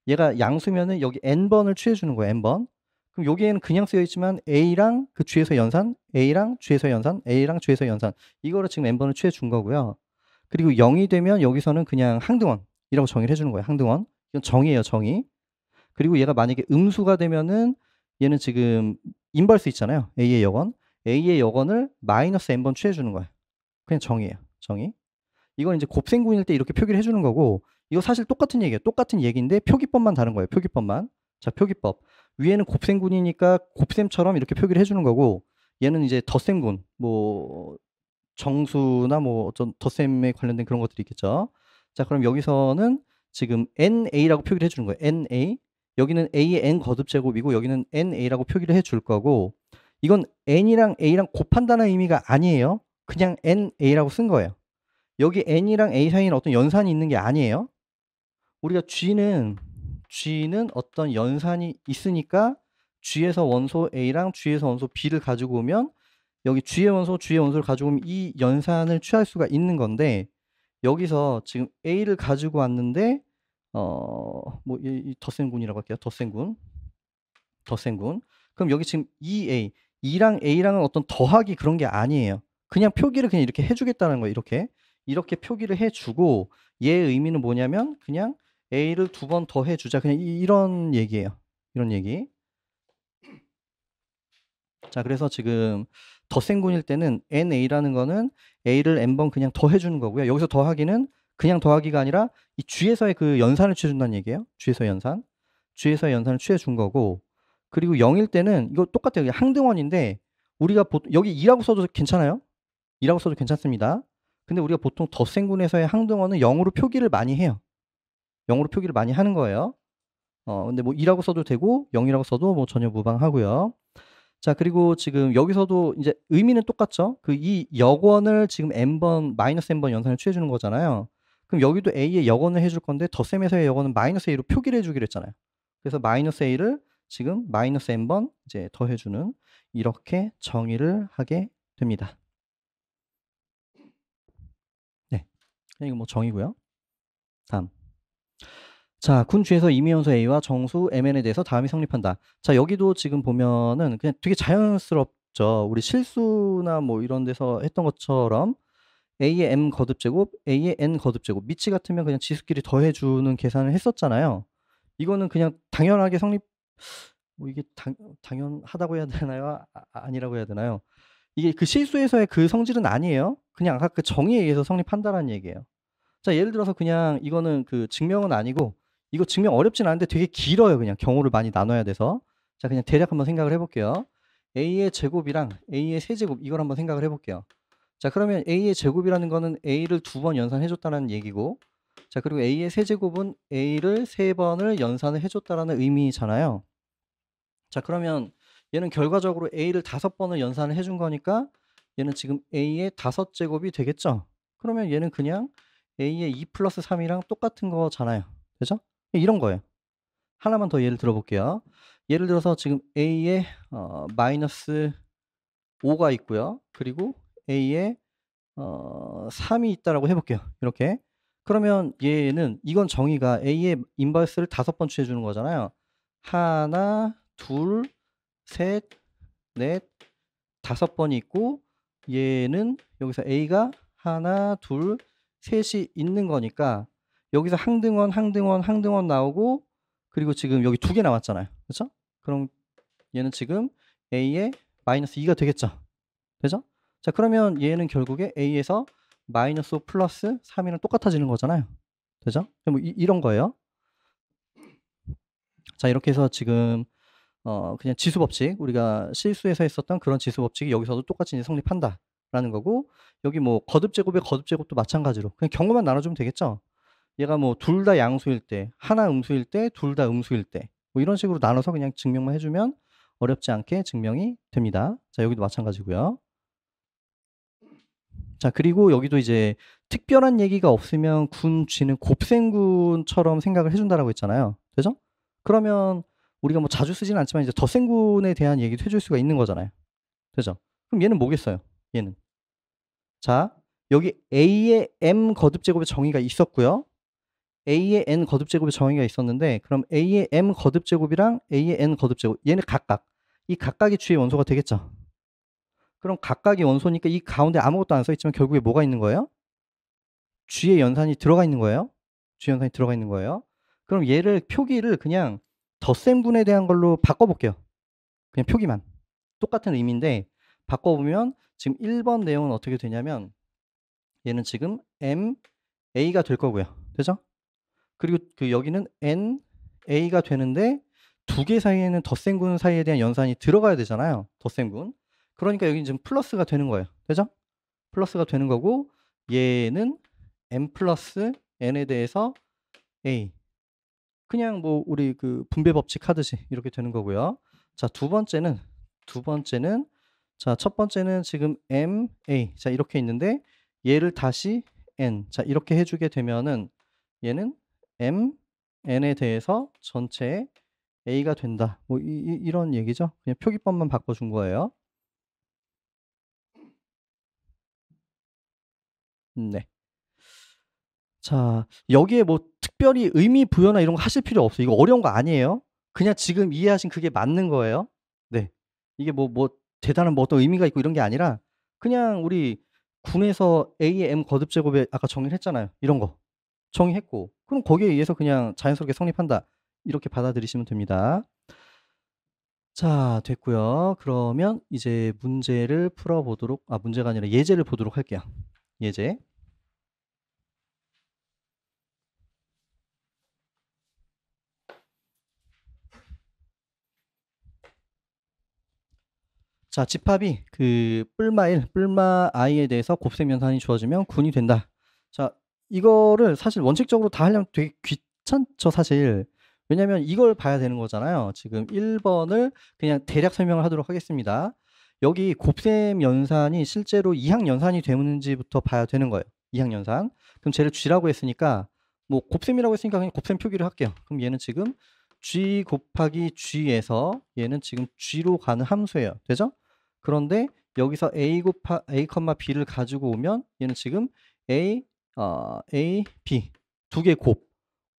얘가 양수면은 여기 n번을 취해 주는 거예요. n번. 그럼 여기에는 그냥 쓰여 있지만 A랑 그 주에서 연산, A랑 주에서 연산, A랑 주에서 연산. 이거를 지금 n번을 취해 준 거고요. 그리고 0이 되면 여기서는 그냥 항등원이라고 정의를 해주는 거예요. 항등원. 이건 정의예요. 정의. 그리고 얘가 만약에 음수가 되면은 얘는 지금 인벌스 있잖아요. A의 여건. A의 여건을 마이너스 n번 취해 주는 거예요. 그냥 정의예요. 정의. 이건 이제 곱셈군일 때 이렇게 표기를 해주는 거고, 이거 사실 똑같은 얘기예요. 똑같은 얘기인데 표기법만 다른 거예요. 표기법만. 자, 표기법. 위에는 곱셈군이니까 곱셈처럼 이렇게 표기를 해주는 거고, 얘는 이제 덧셈군, 뭐 정수나 뭐 어떤 덧셈에 관련된 그런 것들이 있겠죠. 자, 그럼 여기서는 지금 NA라고 표기를 해주는 거예요. NA. 여기는 A의 N 거듭제곱이고 여기는 NA라고 표기를 해줄 거고, 이건 N이랑 A랑 곱한다는 의미가 아니에요. 그냥 NA라고 쓴 거예요. 여기 N이랑 A 사이에는 어떤 연산이 있는 게 아니에요. 우리가 G는 어떤 연산이 있으니까 G에서 원소 A랑 G에서 원소 B를 가지고 오면 여기 G의 원소, G의 원소를 가지고 오면 이 연산을 취할 수가 있는 건데, 여기서 지금 A를 가지고 왔는데 뭐 이 덧셈군이라고 할게요. 덧셈군. 그럼 여기 지금 2A, 2랑 A랑은 어떤 더하기 그런 게 아니에요. 그냥 표기를 그냥 이렇게 해주겠다는 거예요. 이렇게 표기를 해주고, 얘의 의미는 뭐냐면 그냥 A를 2번 더 해주자. 그냥 이런 얘기예요. 이런 얘기. 자, 그래서 지금 덧셈군일 때는 NA라는 거는 A를 n번 그냥 더 해주는 거고요. 여기서 더하기는 그냥 더하기가 아니라 이 G에서의 그 연산을 취해준다는 얘기예요. G에서 연산. G에서의 연산을 취해준 거고, 그리고 0일 때는 이거 똑같아요. 항등원인데 우리가 여기 2라고 써도 괜찮아요. 2라고 써도 괜찮습니다. 근데 우리가 보통 덧셈군에서의 항등원은 0으로 표기를 많이 해요. 0으로 표기를 많이 하는 거예요. 근데 뭐 2라고 써도 되고 0이라고 써도 뭐 전혀 무방하고요. 자, 그리고 지금 여기서도 이제 의미는 똑같죠. 그 이 여권을 지금 n번, 마이너스 n번 연산을 취해주는 거잖아요. 그럼 여기도 A의 여권을 해줄 건데 덧셈에서의 여권은 마이너스 A로 표기를 해주기로 했잖아요. 그래서 마이너스 A를 지금 마이너스 n번 이제 더해주는, 이렇게 정의를 하게 됩니다. 네. 이거 뭐 정의고요. 다음. 자, 군 주에서 임의원소 A와 정수 MN에 대해서 다음이 성립한다. 자, 여기도 지금 보면은 그냥 되게 자연스럽죠. 우리 실수나 뭐 이런 데서 했던 것처럼 A의 M 거듭제곱, A의 N 거듭제곱, 미치 같으면 그냥 지수끼리 더해주는 계산을 했었잖아요. 이거는 그냥 당연하게 뭐 이게 당연하다고 해야 되나요? 아니라고 해야 되나요? 이게 그 실수에서의 그 성질은 아니에요. 그냥 아까 그 정의에 의해서 성립한다라는 얘기예요. 자, 예를 들어서 그냥 이거는 그 증명은 아니고, 이거 증명 어렵진 않은데 되게 길어요. 그냥 경우를 많이 나눠야 돼서. 자, 그냥 대략 한번 생각을 해볼게요. A의 제곱이랑 A의 세제곱, 이걸 한번 생각을 해볼게요. 자, 그러면 A의 제곱이라는 거는 A를 2번 연산해줬다는 얘기고, 자, 그리고 A의 세제곱은 A를 3번을 연산을 해줬다라는 의미잖아요. 자, 그러면 얘는 결과적으로 A를 5번을 연산을 해준 거니까 얘는 지금 A의 5제곱이 되겠죠? 그러면 얘는 그냥 A의 2 플러스 3이랑 똑같은 거잖아요. 그죠? 이런 거예요. 하나만 더 예를 들어볼게요. 예를 들어서 지금 A의 마이너스 5가 있고요. 그리고 A의 3이 있다라고 해볼게요. 이렇게. 그러면 얘는 이건 정의가 A의 인버스를 5번 취해주는 거잖아요. 하나, 둘, 셋, 넷, 5번이 있고, 얘는 여기서 A가 하나, 둘, 셋이 있는 거니까 여기서 항등원 나오고, 그리고 지금 여기 2개 나왔잖아요. 그렇죠? 그럼 얘는 지금 A의 마이너스 2가 되겠죠. 되죠? 자, 그러면 얘는 결국에 A에서 마이너스 5 플러스 3이랑 똑같아지는 거잖아요. 되죠? 뭐 이런 거예요. 자, 이렇게 해서 지금 그냥 지수법칙, 우리가 실수에서 했었던 그런 지수법칙이 여기서도 똑같이 이제 성립한다라는 거고, 여기 뭐 거듭제곱의 거듭제곱도 마찬가지로 그냥 경우만 나눠주면 되겠죠. 얘가 뭐 둘 다 양수일 때, 하나 음수일 때, 둘 다 음수일 때, 뭐 이런 식으로 나눠서 그냥 증명만 해주면 어렵지 않게 증명이 됩니다. 자, 여기도 마찬가지고요. 자, 그리고 여기도 이제 특별한 얘기가 없으면 군 G는 곱셈군처럼 생각을 해준다라고 했잖아요. 되죠? 그러면 우리가 뭐 자주 쓰지는 않지만 이제 덧셈군에 대한 얘기도 해줄 수가 있는 거잖아요. 그죠? 그럼 얘는 뭐겠어요? 얘는. 자, 여기 A의 M 거듭제곱의 정의가 있었고요. A의 N 거듭제곱의 정의가 있었는데 그럼 A의 M 거듭제곱이랑 A의 N 거듭제곱 얘는 각각 이 각각이 G의 원소가 되겠죠. 그럼 각각이 원소니까 이 가운데 아무것도 안 써있지만 결국에 뭐가 있는 거예요? G의 연산이 들어가 있는 거예요. G 연산이 들어가 있는 거예요. 그럼 얘를 표기를 그냥 덧셈분에 대한 걸로 바꿔볼게요. 그냥 표기만. 똑같은 의미인데 바꿔보면 지금 1번 내용은 어떻게 되냐면 얘는 지금 M, A가 될 거고요. 되죠? 그리고 그 여기는 N, A가 되는데 두 개 사이에는 덧셈군 사이에 대한 연산이 들어가야 되잖아요. 덧셈군. 그러니까 여기 지금 플러스가 되는 거예요. 되죠? 플러스가 되는 거고 얘는 M 플러스 N에 대해서 A. 그냥 뭐 우리 그 분배 법칙 하듯이 이렇게 되는 거고요. 자, 두 번째는 자, 첫 번째는 지금 M, A. 자, 이렇게 있는데 얘를 다시 N. 자, 이렇게 해주게 되면은 얘는 M, N에 대해서 전체 A가 된다. 뭐 이런 얘기죠. 그냥 표기법만 바꿔준 거예요. 네. 자, 여기에 뭐 특별히 의미 부여나 이런 거 하실 필요 없어요. 이거 어려운 거 아니에요. 그냥 지금 이해하신 그게 맞는 거예요. 네. 이게 뭐 대단한 뭐 어떤 의미가 있고 이런 게 아니라 그냥 우리 군에서 A의 M 거듭제곱에 아까 정의를 했잖아요. 이런 거 정의했고 그럼 거기에 의해서 그냥 자연스럽게 성립한다. 이렇게 받아들이시면 됩니다. 자, 됐고요. 그러면 이제 문제를 풀어보도록 문제가 아니라 예제를 보도록 할게요. 예제. 자, 집합이 그 뿔마 i에 대해서 곱셈 연산이 주어지면 군이 된다. 자, 이거를 사실 원칙적으로 다 하려면 되게 귀찮죠, 사실. 왜냐면 이걸 봐야 되는 거잖아요. 지금 1번을 그냥 대략 설명을 하도록 하겠습니다. 여기 곱셈 연산이 실제로 이항 연산이 되는지부터 봐야 되는 거예요. 이항 연산. 그럼 쟤를 G라고 했으니까 뭐 곱셈이라고 했으니까 그냥 곱셈 표기를 할게요. 그럼 얘는 지금 G 곱하기 G에서 얘는 지금 G로 가는 함수예요. 되죠? 그런데 여기서 A, B를 가지고 오면 얘는 지금 A, B 두 개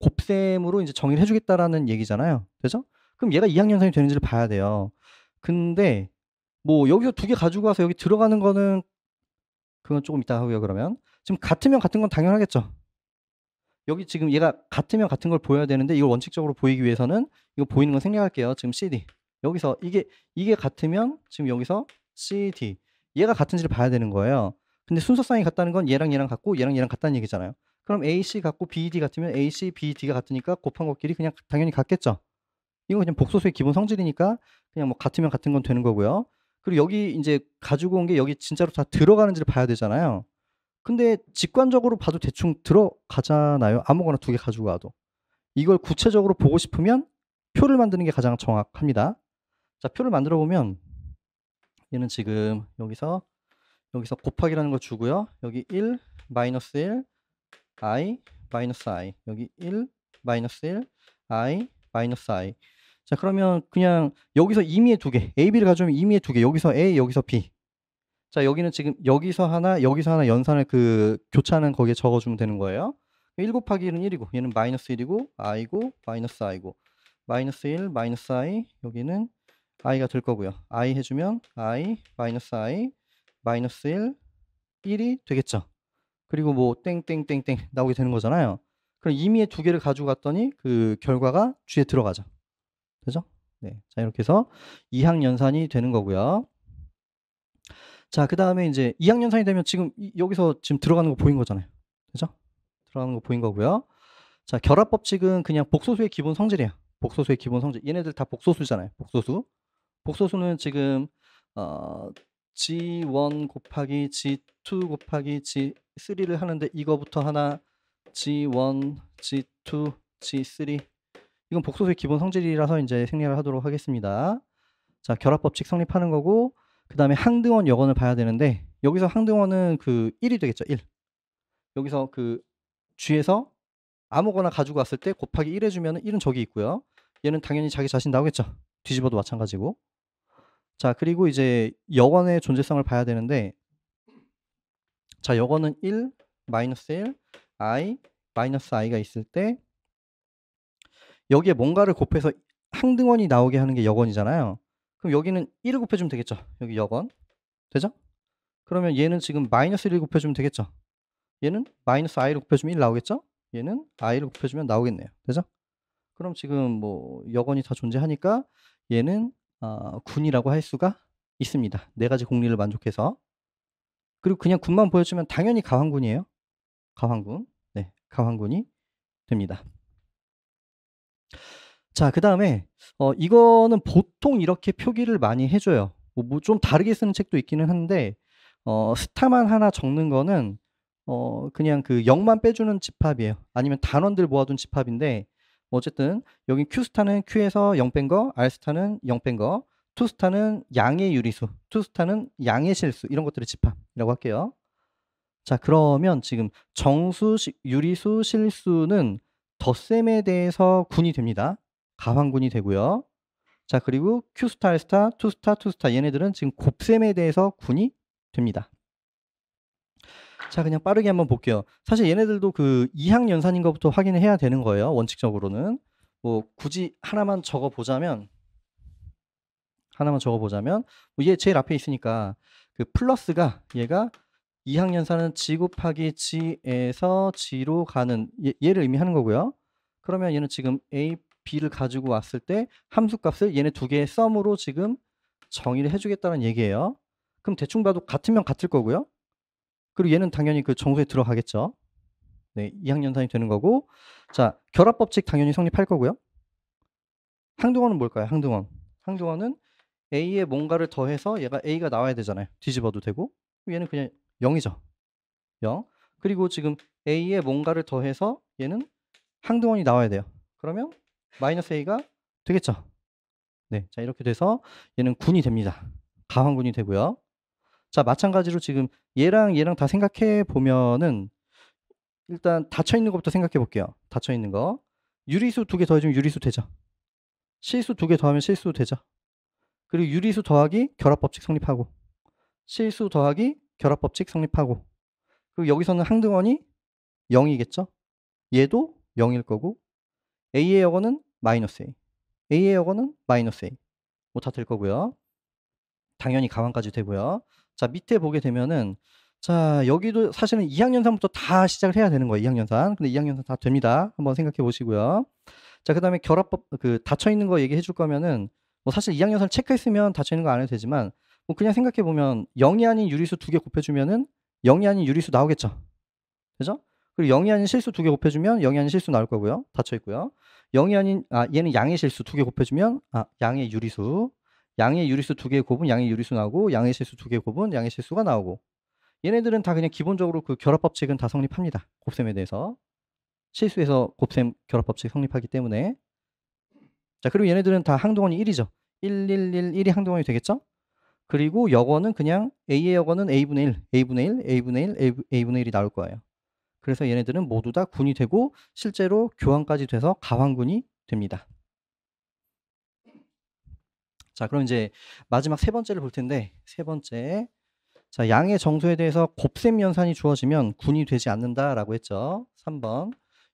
곱셈으로 이제 정의를 해주겠다라는 얘기잖아요. 되죠? 그럼 얘가 이항연산이 되는지를 봐야 돼요. 근데 뭐 여기서 두 개 가지고 와서 여기 들어가는 거는 그건 조금 이따 하고요. 그러면 지금 같으면 같은 건 당연하겠죠. 여기 지금 얘가 같으면 같은 걸 보여야 되는데 이걸 원칙적으로 보이기 위해서는 이거 보이는 건 생략할게요. 지금 CD. 여기서 이게 같으면 지금 여기서 CD. 얘가 같은지를 봐야 되는 거예요. 근데 순서상이 같다는 건 얘랑 얘랑 같고 얘랑 얘랑 같다는 얘기잖아요. 그럼 AC 같고 BD 같으면 AC, BD가 같으니까 곱한 것끼리 그냥 당연히 같겠죠. 이건 그냥 복소수의 기본 성질이니까 그냥 뭐 같으면 같은 건 되는 거고요. 그리고 여기 이제 가지고 온 게 여기 진짜로 다 들어가는지를 봐야 되잖아요. 근데 직관적으로 봐도 대충 들어가잖아요. 아무거나 두 개 가지고 와도. 이걸 구체적으로 보고 싶으면 표를 만드는 게 가장 정확합니다. 자, 표를 만들어 보면 얘는 지금 여기서 곱하기라는 걸 주고요. 여기 1, 마이너스 1, i, 마이너스 i. 여기 1, 마이너스 1, i, 마이너스 i. 자, 그러면 그냥 여기서 임의의 두 개, a, b를 가져오면 임의의 두 개, 여기서 a, 여기서 b. 자, 여기는 지금 여기서 하나 연산을 그 교차하는 거기에 적어주면 되는 거예요. 1 곱하기 1은 1이고 얘는 마이너스 1이고 i고 마이너스 i고 마이너스 1 마이너스 i 여기는 i가 될 거고요. i 해주면 i 마이너스 i 마이너스 1 1이 되겠죠. 그리고 뭐 땡땡땡땡 나오게 되는 거잖아요. 그럼 임의의 두 개를 가지고 갔더니 그 결과가 G에 들어가죠. 되죠? 네. 자, 이렇게 해서 이항연산이 되는 거고요. 자, 그 다음에 이제 이항연산이 되면 지금 여기서 지금 들어가는 거 보인 거잖아요. 그죠? 들어가는 거 보인 거고요. 자, 결합법칙은 그냥 복소수의 기본 성질이에요. 복소수의 기본 성질. 얘네들 다 복소수잖아요. 복소수. 복소수는 지금 G1 곱하기 G2 곱하기 G3를 하는데 이거부터 하나 G1, G2, G3 이건 복소수의 기본 성질이라서 이제 생략을 하도록 하겠습니다. 자, 결합법칙 성립하는 거고 그 다음에 항등원 여건을 봐야 되는데 여기서 항등원은 그 1이 되겠죠. 1. 여기서 그 G에서 아무거나 가지고 왔을 때 곱하기 1 해주면 1은 저기 있고요. 얘는 당연히 자기 자신 나오겠죠. 뒤집어도 마찬가지고. 자, 그리고 이제 여건의 존재성을 봐야 되는데, 자, 여건은 1, 마이너스 1, i, 마이너스 i가 있을 때 여기에 뭔가를 곱해서 항등원이 나오게 하는 게 여건이잖아요. 그럼 여기는 1을 곱해주면 되겠죠. 여기 여건. 되죠? 그러면 얘는 지금 마이너스 1을 곱해주면 되겠죠. 얘는 마이너스 i를 곱해주면 1 나오겠죠? 얘는 i를 곱해주면 나오겠네요. 되죠? 그럼 지금 뭐 여건이 다 존재하니까 얘는 군이라고 할 수가 있습니다. 네 가지 공리를 만족해서. 그리고 그냥 군만 보여주면 당연히 가환군이에요. 가환군. 네, 가환군이 됩니다. 자, 그 다음에 이거는 보통 이렇게 표기를 많이 해줘요. 뭐 좀 다르게 쓰는 책도 있기는 한데 스타만 하나 적는 거는 그냥 그 0만 빼주는 집합이에요. 아니면 단원들 모아둔 집합인데 어쨌든 여기 Q스타는 Q에서 0 뺀 거, R스타는 0 뺀 거, T스타는 양의 유리수, T스타는 양의 실수 이런 것들의 집합이라고 할게요. 자, 그러면 지금 정수, 유리수, 실수는 덧셈에 대해서 군이 됩니다. 가환군이 되고요. 자, 그리고 Q스타, R스타, T스타, T스타 얘네들은 지금 곱셈에 대해서 군이 됩니다. 자, 그냥 빠르게 한번 볼게요. 사실 얘네들도 그 이항연산인 것부터 확인을 해야 되는 거예요. 원칙적으로는. 뭐 굳이 하나만 적어보자면 뭐 얘 제일 앞에 있으니까 그 플러스가 얘가 이항연산은 G 곱하기 G에서 G로 가는 얘를 의미하는 거고요. 그러면 얘는 지금 A, B를 가지고 왔을 때 함수값을 얘네 두 개의 썸으로 지금 정의를 해주겠다는 얘기예요. 그럼 대충 봐도 같으면 같을 거고요. 그리고 얘는 당연히 그 정수에 들어가겠죠. 네, 이항연산이 되는 거고. 자, 결합법칙 당연히 성립할 거고요. 항등원은 뭘까요? 항등원은 A에 뭔가를 더해서 얘가 A가 나와야 되잖아요. 뒤집어도 되고. 얘는 그냥 0이죠. 0. 그리고 지금 A에 뭔가를 더해서 얘는 항등원이 나와야 돼요. 그러면 마이너스 A가 되겠죠. 네, 자 이렇게 돼서 얘는 군이 됩니다. 가환군이 되고요. 자, 마찬가지로 지금 얘랑 다 생각해 보면은 일단 닫혀 있는 것부터 생각해 볼게요. 닫혀 있는 거. 유리수 2개 더해주면 유리수 되죠. 실수 2개 더하면 실수 되죠. 그리고 유리수 더하기 결합법칙 성립하고, 실수 더하기 결합법칙 성립하고, 그리고 여기서는 항등원이 0이겠죠. 얘도 0일 거고, A의 여건은 마이너스 A, A의 여건은 마이너스 A 뭐 다 될 거고요. 당연히 가환까지 되고요. 자, 밑에 보게 되면은 자, 여기도 사실은 2학년산부터 다 시작을 해야 되는 거예요. 2학년산. 근데 2학년산 다 됩니다. 한번 생각해 보시고요. 자, 그다음에 결합법 그 닫혀 있는 거 얘기해 줄 거면은 뭐 사실 2학년산 체크했으면 닫혀 있는 거 안 해도 되지만 뭐 그냥 생각해 보면 0이 아닌 유리수 2개 곱해 주면은 0이 아닌 유리수 나오겠죠. 그죠? 그리고 0이 아닌 실수 2개 곱해 주면 0이 아닌 실수 나올 거고요. 닫혀 있고요. 0이 아닌 얘는 양의 실수 2개 곱해 주면 양의 유리수 2개 곱은 양의 유리수 나오고 양의 실수 2개 곱은 양의 실수가 나오고 얘네들은 다 그냥 기본적으로 그 결합법칙은 다 성립합니다. 곱셈에 대해서. 실수에서 곱셈 결합법칙 성립하기 때문에. 자, 그리고 얘네들은 다 항등원이 1이죠. 1, 1, 1, 1이 항등원이 되겠죠? 그리고 여건은 그냥 A의 여건은 A분의 1, A분의 1, A분의 1, A분의 1이 나올 거예요. 그래서 얘네들은 모두 다 군이 되고 실제로 교환까지 돼서 가환군이 됩니다. 자, 그럼 이제 마지막 세 번째를 볼 텐데 세 번째. 자, 양의 정수에 대해서 곱셈 연산이 주어지면 군이 되지 않는다라고 했죠. 3번.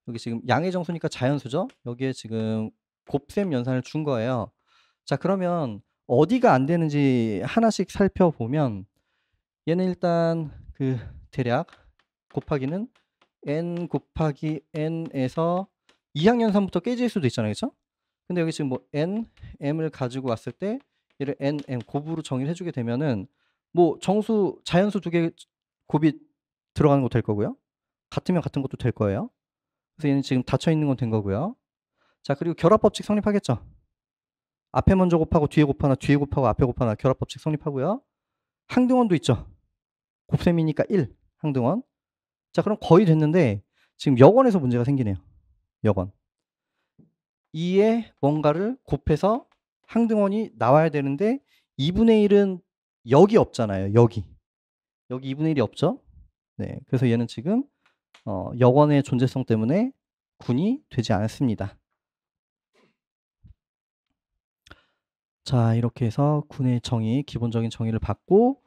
여기 지금 양의 정수니까 자연수죠. 여기에 지금 곱셈 연산을 준 거예요. 자, 그러면 어디가 안 되는지 하나씩 살펴보면 얘는 일단 그 대략 곱하기는 n 곱하기 n에서 2항연산부터 깨질 수도 있잖아요. 그렇죠? 근데 여기 지금 뭐 n, m을 가지고 왔을 때 얘를 n, m 곱으로 정의를 해주게 되면은 뭐 정수 자연수 2개 곱이 들어가는 거 될 거고요. 같으면 같은 것도 될 거예요. 그래서 얘는 지금 닫혀 있는 건 된 거고요. 자, 그리고 결합법칙 성립하겠죠. 앞에 먼저 곱하고 뒤에 곱하나 뒤에 곱하고 앞에 곱하나 결합법칙 성립하고요. 항등원도 있죠. 곱셈이니까 1 항등원. 자, 그럼 거의 됐는데 지금 여건에서 문제가 생기네요. 여건. 2에 뭔가를 곱해서 항등원이 나와야 되는데 2분의 1은 여기 없잖아요. 여기 2분의 1이 없죠. 네, 그래서 얘는 지금 여건의 존재성 때문에 군이 되지 않습니다. 자, 이렇게 해서 군의 정의, 기본적인 정의를 받고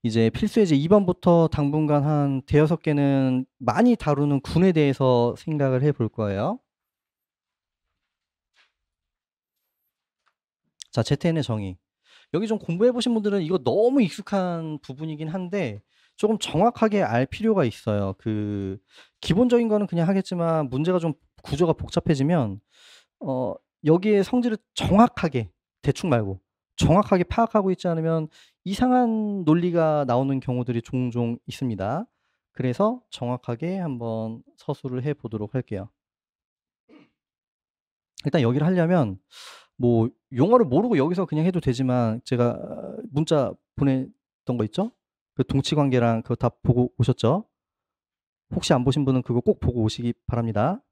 이제 필수예제 2번부터 당분간 한 대여섯 개는 많이 다루는 군에 대해서 생각을 해볼 거예요. 자, ZN의 정의. 여기 좀 공부해 보신 분들은 이거 너무 익숙한 부분이긴 한데 조금 정확하게 알 필요가 있어요. 그 기본적인 거는 그냥 하겠지만 문제가 좀 구조가 복잡해지면 여기에 성질을 정확하게 대충 말고 정확하게 파악하고 있지 않으면 이상한 논리가 나오는 경우들이 종종 있습니다. 그래서 정확하게 한번 서술을 해 보도록 할게요. 일단 여기를 하려면 뭐 용어를 모르고 여기서 그냥 해도 되지만 제가 문자 보냈던 거 있죠? 그 동치 관계랑 그거 다 보고 오셨죠? 혹시 안 보신 분은 그거 꼭 보고 오시기 바랍니다.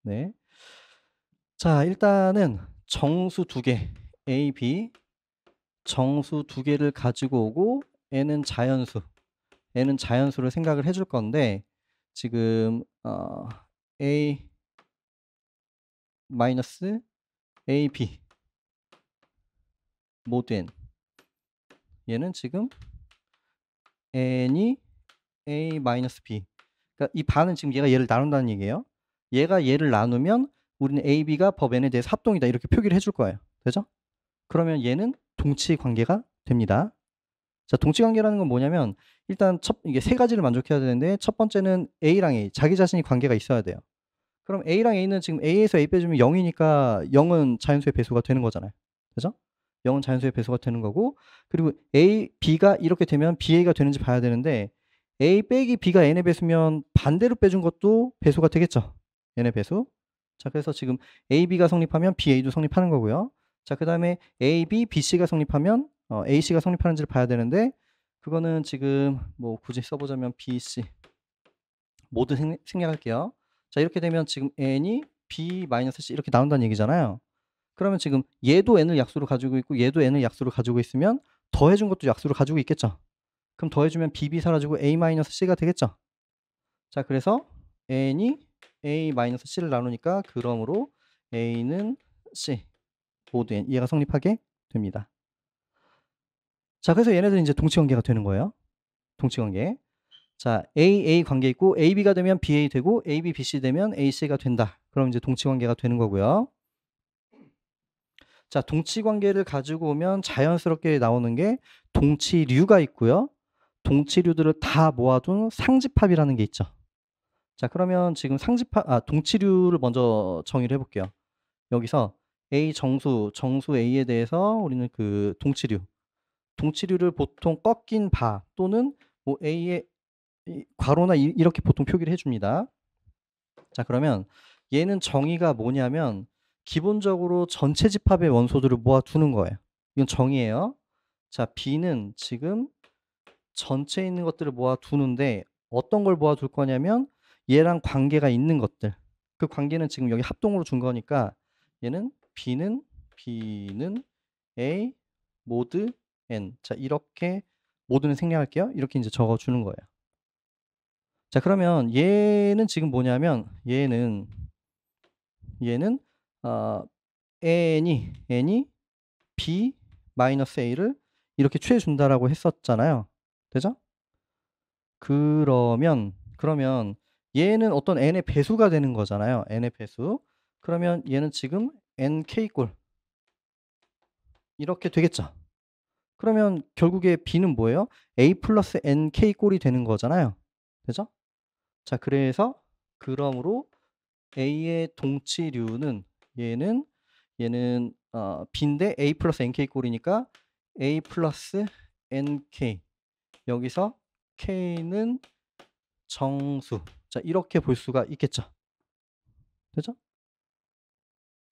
네. 자, 일단은 정수 두 개, A, B 정수 두 개를 가지고 오고 n은 자연수를 생각을 해줄 건데 지금 A 마이너스 AB 모드 n 얘는 지금 n이 A 마이너스 B 그러니까 이 반은 지금 얘를 나눈다는 얘기예요. 얘가 얘를 나누면 우리는 AB가 법 n에 대해서 합동이다 이렇게 표기를 해줄 거예요. 되죠? 그러면 얘는 동치 관계가 됩니다. 자, 동치 관계라는 건 뭐냐면 일단 이게 세 가지를 만족해야 되는데 첫 번째는 A랑 A, 자기 자신이 관계가 있어야 돼요. 그럼 A랑 A는 지금 A에서 A 빼주면 0이니까 0은 자연수의 배수가 되는 거잖아요. 그죠? 0은 자연수의 배수가 되는 거고 그리고 A, B가 이렇게 되면 BA가 되는지 봐야 되는데 A 빼기 B가 N의 배수면 반대로 빼준 것도 배수가 되겠죠. N의 배수. 자, 그래서 지금 AB가 성립하면 BA도 성립하는 거고요. 자, 그 다음에 AB, BC가 성립하면 AC가 성립하는지를 봐야 되는데 그거는 지금 뭐 굳이 써보자면 BC 모두 생략할게요. 자, 이렇게 되면 지금 n이 b-c 이렇게 나온다는 얘기잖아요. 그러면 지금 얘도 n을 약수로 가지고 있고 얘도 n을 약수로 가지고 있으면 더해준 것도 약수로 가지고 있겠죠. 그럼 더해주면 bb 사라지고 a-c가 되겠죠. 자, 그래서 n이 a-c를 나누니까 그러므로 a는 c 모두 n 얘가 성립하게 됩니다. 자, 그래서 얘네들은 이제 동치관계가 되는 거예요. 동치관계. 자, AA 관계 있고 AB가 되면 BA 되고 AB, BC 되면 AC가 된다. 그럼 이제 동치관계가 되는 거고요. 자, 동치관계를 가지고 오면 자연스럽게 나오는 게 동치류가 있고요. 동치류들을 다 모아둔 상집합이라는 게 있죠. 자, 그러면 지금 동치류를 먼저 정의를 해볼게요. 여기서 A 정수 A에 대해서 우리는 그 동치류를 보통 꺾인 바 또는 뭐 A의 괄호나 이렇게 보통 표기를 해줍니다. 자, 그러면 얘는 정의가 뭐냐면 기본적으로 전체 집합의 원소들을 모아두는 거예요. 이건 정의예요. 자, B는 지금 전체에 있는 것들을 모아두는데 어떤 걸 모아둘 거냐면 얘랑 관계가 있는 것들. 그 관계는 지금 여기 합동으로 준 거니까 얘는 B는 A 모드 N. 자, 이렇게 모두는 생략할게요. 이렇게 이제 적어주는 거예요. 자, 그러면 얘는 지금 뭐냐면 얘는 n이 b-a를 이렇게 취해 준다라고 했었잖아요. 되죠? 그러면 얘는 어떤 n의 배수가 되는 거잖아요. n의 배수. 그러면 얘는 지금 nk꼴 이렇게 되겠죠. 그러면 결국에 b는 뭐예요? a 플러스 nk꼴이 되는 거잖아요. 되죠? 자, 그러므로 A의 동치류는 얘는 B인데 A 플러스 NK 꼴이니까 A 플러스 NK 여기서 K는 정수. 자, 이렇게 볼 수가 있겠죠. 되죠?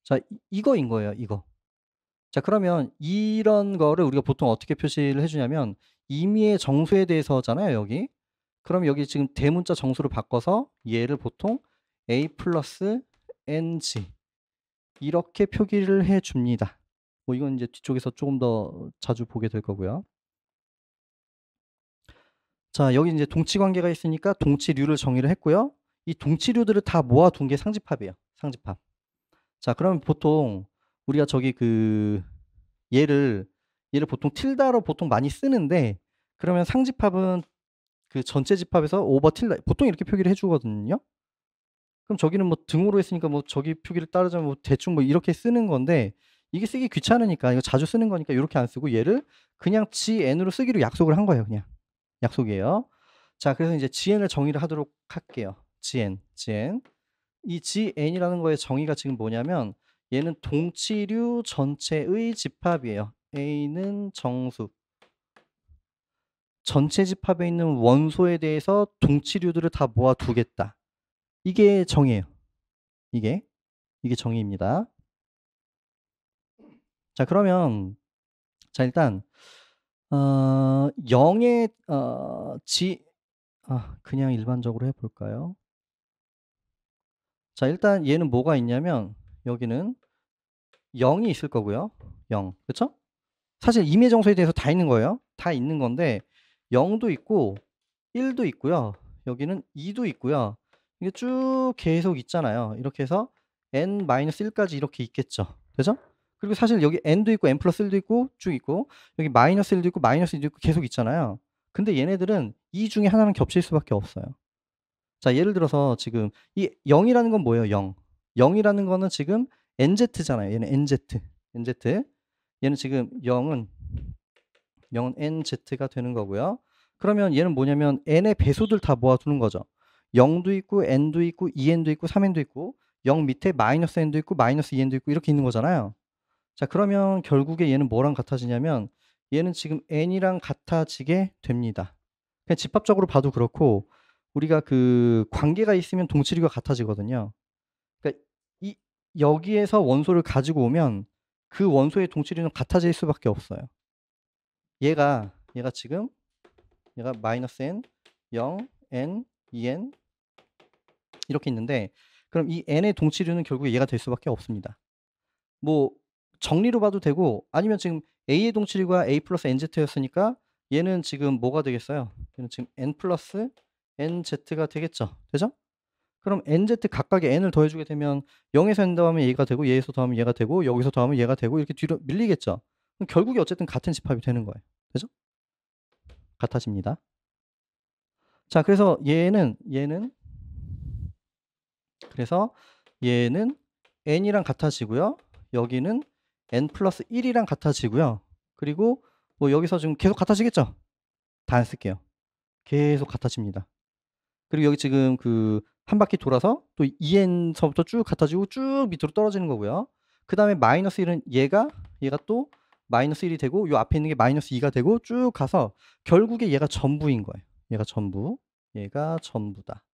자, 이거인 거예요. 이거. 자, 그러면 이런 거를 우리가 보통 어떻게 표시를 해주냐면 임의의 정수에 대해서잖아요. 여기. 그럼 여기 지금 대문자 정수로 바꿔서 얘를 보통 A 플러스 NG 이렇게 표기를 해 줍니다. 뭐 이건 이제 뒤쪽에서 조금 더 자주 보게 될 거고요. 자, 여기 이제 동치 관계가 있으니까 동치류를 정의를 했고요. 이 동치류들을 다 모아둔 게 상집합이에요. 상집합. 자, 그러면 보통 우리가 저기 얘를 보통 tilda로 보통 많이 쓰는데 그러면 상집합은 그 전체 집합에서 over tilde 보통 이렇게 표기를 해 주거든요. 그럼 저기는 뭐 등호로 했으니까 뭐 저기 표기를 따르자면 뭐 대충 뭐 이렇게 쓰는 건데 이게 쓰기 귀찮으니까 이거 자주 쓰는 거니까 요렇게 안 쓰고 얘를 그냥 GN으로 쓰기로 약속을 한 거예요, 그냥. 약속이에요. 자, 그래서 이제 GN을 정의를 하도록 할게요. GN. 이 GN이라는 거의 정의가 지금 뭐냐면 얘는 동치류 전체의 집합이에요. A는 정수. 전체 집합에 있는 원소에 대해서 동치류들을 다 모아 두겠다. 이게 정의예요. 이게 정의입니다. 자, 그러면 자, 일단 0의 그냥 일반적으로 해 볼까요? 자, 일단 얘는 뭐가 있냐면 여기는 0이 있을 거고요. 0. 그쵸? 사실 임의 정수에 대해서 다 있는 거예요. 다 있는 건데 0도 있고 1도 있고요. 여기는 2도 있고요. 이게 쭉 계속 있잖아요. 이렇게 해서 n-1까지 이렇게 있겠죠. 되죠? 그리고 사실 여기 n도 있고 n+1도 있고 쭉 있고 여기 -1도 있고 -2도 있고 계속 있잖아요. 근데 얘네들은 이 중에 하나는 겹칠 수밖에 없어요. 자, 예를 들어서 지금 이 0이라는 건 뭐예요? 0. 0이라는 거는 지금 nz잖아요. 얘는 nz. 얘는 지금 0은 nz가 되는 거고요. 그러면 얘는 뭐냐면 n의 배수들 다 모아두는 거죠. 0도 있고 n도 있고 2n도 있고 3n도 있고 0 밑에 -n도 있고 -2n도 있고 이렇게 있는 거잖아요. 자, 그러면 결국에 얘는 뭐랑 같아지냐면 얘는 지금 n이랑 같아지게 됩니다. 그냥 집합적으로 봐도 그렇고 우리가 그 관계가 있으면 동치류가 같아지거든요. 그러니까 이 여기에서 원소를 가지고 오면 그 원소의 동치류는 같아질 수밖에 없어요. 얘가 지금 얘가 -n, 0, n, 2n 이렇게 있는데 그럼 이 n의 동치류는 결국에 얘가 될 수밖에 없습니다. 뭐 정리로 봐도 되고 아니면 지금 a의 동치류가 a 플러스 nz였으니까 얘는 지금 뭐가 되겠어요? 얘는 지금 n 플러스 nz가 되겠죠. 되죠? 그럼 nz 각각의 n을 더해주게 되면 0에서 n 더하면 얘가 되고 얘에서 더하면 얘가 되고 여기서 더하면 얘가 되고 이렇게 뒤로 밀리겠죠. 그럼 결국에 어쨌든 같은 집합이 되는 거예요. 되죠? 같아집니다. 자, 그래서 얘는 그래서 얘는 n이랑 같아지고요. 여기는 n 플러스 1이랑 같아지고요. 그리고 뭐 여기서 지금 계속 같아지겠죠? 다 안 쓸게요. 계속 같아집니다. 그리고 여기 지금 그 한 바퀴 돌아서 또 2n서부터 쭉 같아지고 쭉 밑으로 떨어지는 거고요. 그 다음에 -1은 얘가 또 -1이 되고 요 앞에 있는 게 -2가 되고 쭉 가서 결국에 얘가 전부인 거예요. 얘가 전부다.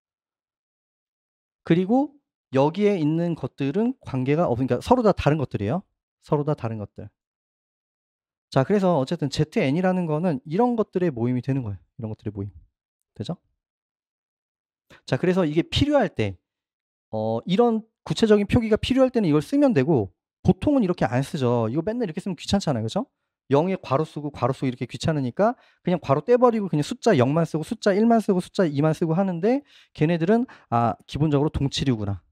그리고 여기에 있는 것들은 관계가 그러니까 서로 다 다른 것들이에요. 서로 다 다른 것들. 자, 그래서 어쨌든 ZN이라는 거는 이런 것들의 모임이 되는 거예요. 이런 것들의 모임. 되죠? 자, 그래서 이게 필요할 때 이런 구체적인 표기가 필요할 때는 이걸 쓰면 되고 보통은 이렇게 안 쓰죠. 이거 맨날 이렇게 쓰면 귀찮잖아요. 그죠? 0에 괄호 쓰고 이렇게 귀찮으니까 그냥 괄호 떼버리고 그냥 숫자 0만 쓰고 숫자 1만 쓰고 숫자 2만 쓰고 하는데 걔네들은 기본적으로 동치류구나.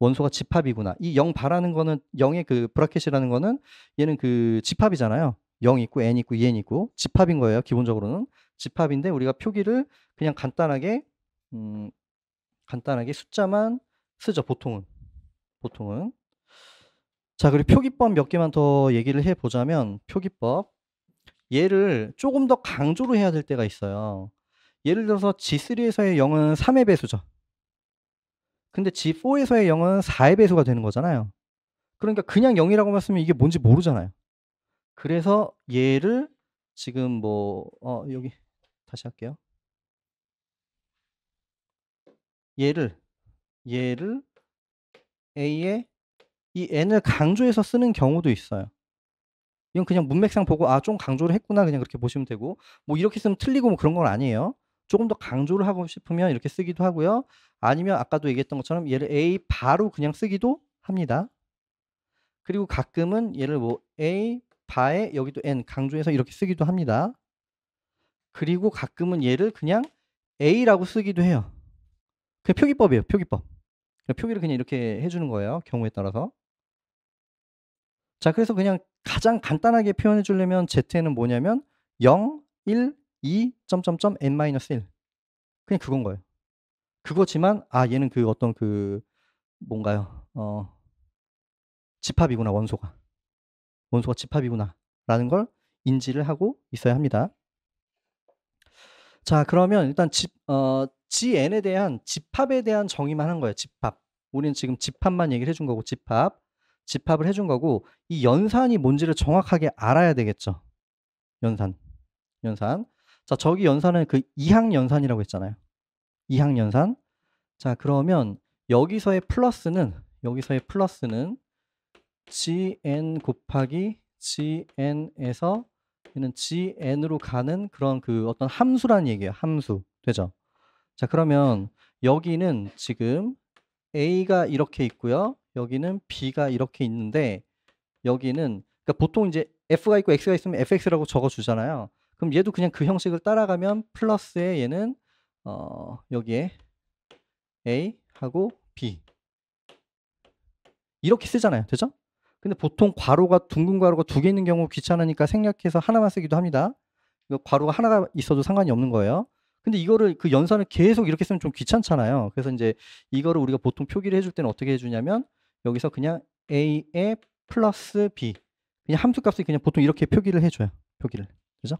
원소가 집합이구나. 이 0 바라는 거는 0의 그 브라켓이라는 거는 얘는 그 집합이잖아요. 0 있고 n 있고 2n 있고 집합인 거예요. 기본적으로는 집합인데 우리가 표기를 그냥 간단하게 숫자만 쓰죠. 보통은. 자, 그리고 표기법 몇 개만 더 얘기를 해보자면 표기법 얘를 조금 더 강조로 해야 될 때가 있어요. 예를 들어서 G3에서의 0은 3의 배수죠. 근데 G4에서의 0은 4의 배수가 되는 거잖아요. 그러니까 그냥 0이라고만 쓰면 이게 뭔지 모르잖아요. 그래서 얘를 지금 여기 다시 할게요. 얘를 A에 이 n을 강조해서 쓰는 경우도 있어요. 이건 그냥 문맥상 보고 좀 강조를 했구나 그냥 그렇게 보시면 되고 뭐 이렇게 쓰면 틀리고 뭐 그런 건 아니에요. 조금 더 강조를 하고 싶으면 이렇게 쓰기도 하고요. 아니면 아까도 얘기했던 것처럼 얘를 A 바로 그냥 쓰기도 합니다. 그리고 가끔은 얘를 A 바에 여기도 n 강조해서 이렇게 쓰기도 합니다. 그리고 가끔은 얘를 그냥 A라고 쓰기도 해요. 그게 표기법이에요. 표기법. 표기를 그냥 이렇게 해주는 거예요. 경우에 따라서. 자, 그래서 그냥 가장 간단하게 표현해 주려면 Z는 뭐냐면 0, 1, 2, 점점점 n-1 그냥 그건 거예요. 그거지만 얘는 그 어떤 그 뭔가요? 집합이구나, 원소가. 원소가 집합이구나라는 걸 인지를 하고 있어야 합니다. 자, 그러면 일단 GN에 대한 집합에 대한 정의만 하는 거예요. 집합. 우리는 지금 집합만 얘기를 해준 거고, 집합을 해준 거고, 이 연산이 뭔지를 정확하게 알아야 되겠죠. 연산. 자, 저기 연산은 그 이항연산이라고 했잖아요. 이항연산. 자, 그러면 여기서의 플러스는 gn 곱하기 gn에서 얘는 gn으로 가는 그런 그 어떤 함수라는 얘기예요. 함수. 되죠? 자, 그러면 여기는 지금 a가 이렇게 있고요. 여기는 b가 이렇게 있는데 여기는 그러니까 보통 이제 f가 있고 x가 있으면 fx라고 적어 주잖아요. 그럼 얘도 그냥 그 형식을 따라가면 플러스에 얘는 여기에 a 하고 b 이렇게 쓰잖아요. 되죠? 근데 보통 둥근 괄호가 두 개 있는 경우 귀찮으니까 생략해서 하나만 쓰기도 합니다. 이거 괄호가 하나가 있어도 상관이 없는 거예요. 근데 이거를 그 연산을 계속 이렇게 쓰면 좀 귀찮잖아요. 그래서 이제 이거를 우리가 보통 표기를 해줄 때는 어떻게 해주냐면 여기서 그냥 a에 플러스 b 그냥 함수값을 그냥 보통 이렇게 표기를 해줘요. 표기를. 그죠?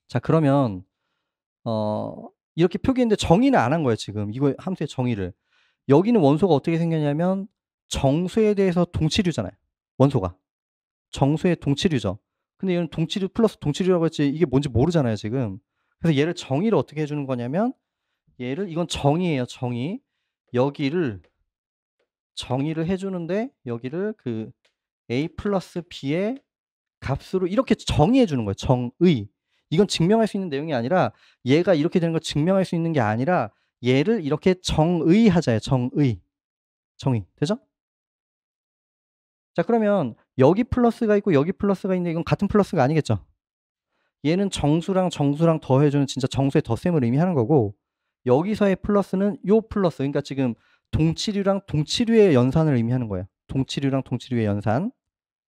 자, 그러면 이렇게 표기했는데 정의는 안 한 거예요. 지금 이거 함수의 정의를. 여기는 원소가 어떻게 생겼냐면 정수에 대해서 동치류잖아요. 원소가. 정수의 동치류죠. 근데 얘는 동치류 플러스 동치류라고 했지 이게 뭔지 모르잖아요, 지금. 그래서 얘를 정의를 어떻게 해주는 거냐면 이건 정의예요, 정의. 여기를 정의를 해주는데 여기를 그 a 플러스 b의 값으로 이렇게 정의해 주는 거예요. 정의. 이건 증명할 수 있는 내용이 아니라 얘가 이렇게 되는 걸 증명할 수 있는 게 아니라 얘를 이렇게 정의하자예요. 정의. 되죠? 자, 그러면 여기 플러스가 있고 여기 플러스가 있는데 이건 같은 플러스가 아니겠죠? 얘는 정수랑 더해주는 진짜 정수의 덧셈을 의미하는 거고 여기서의 플러스는 요 플러스 그러니까 지금 동치류랑 동치류의 연산을 의미하는 거예요. 동치류랑 동치류의 연산.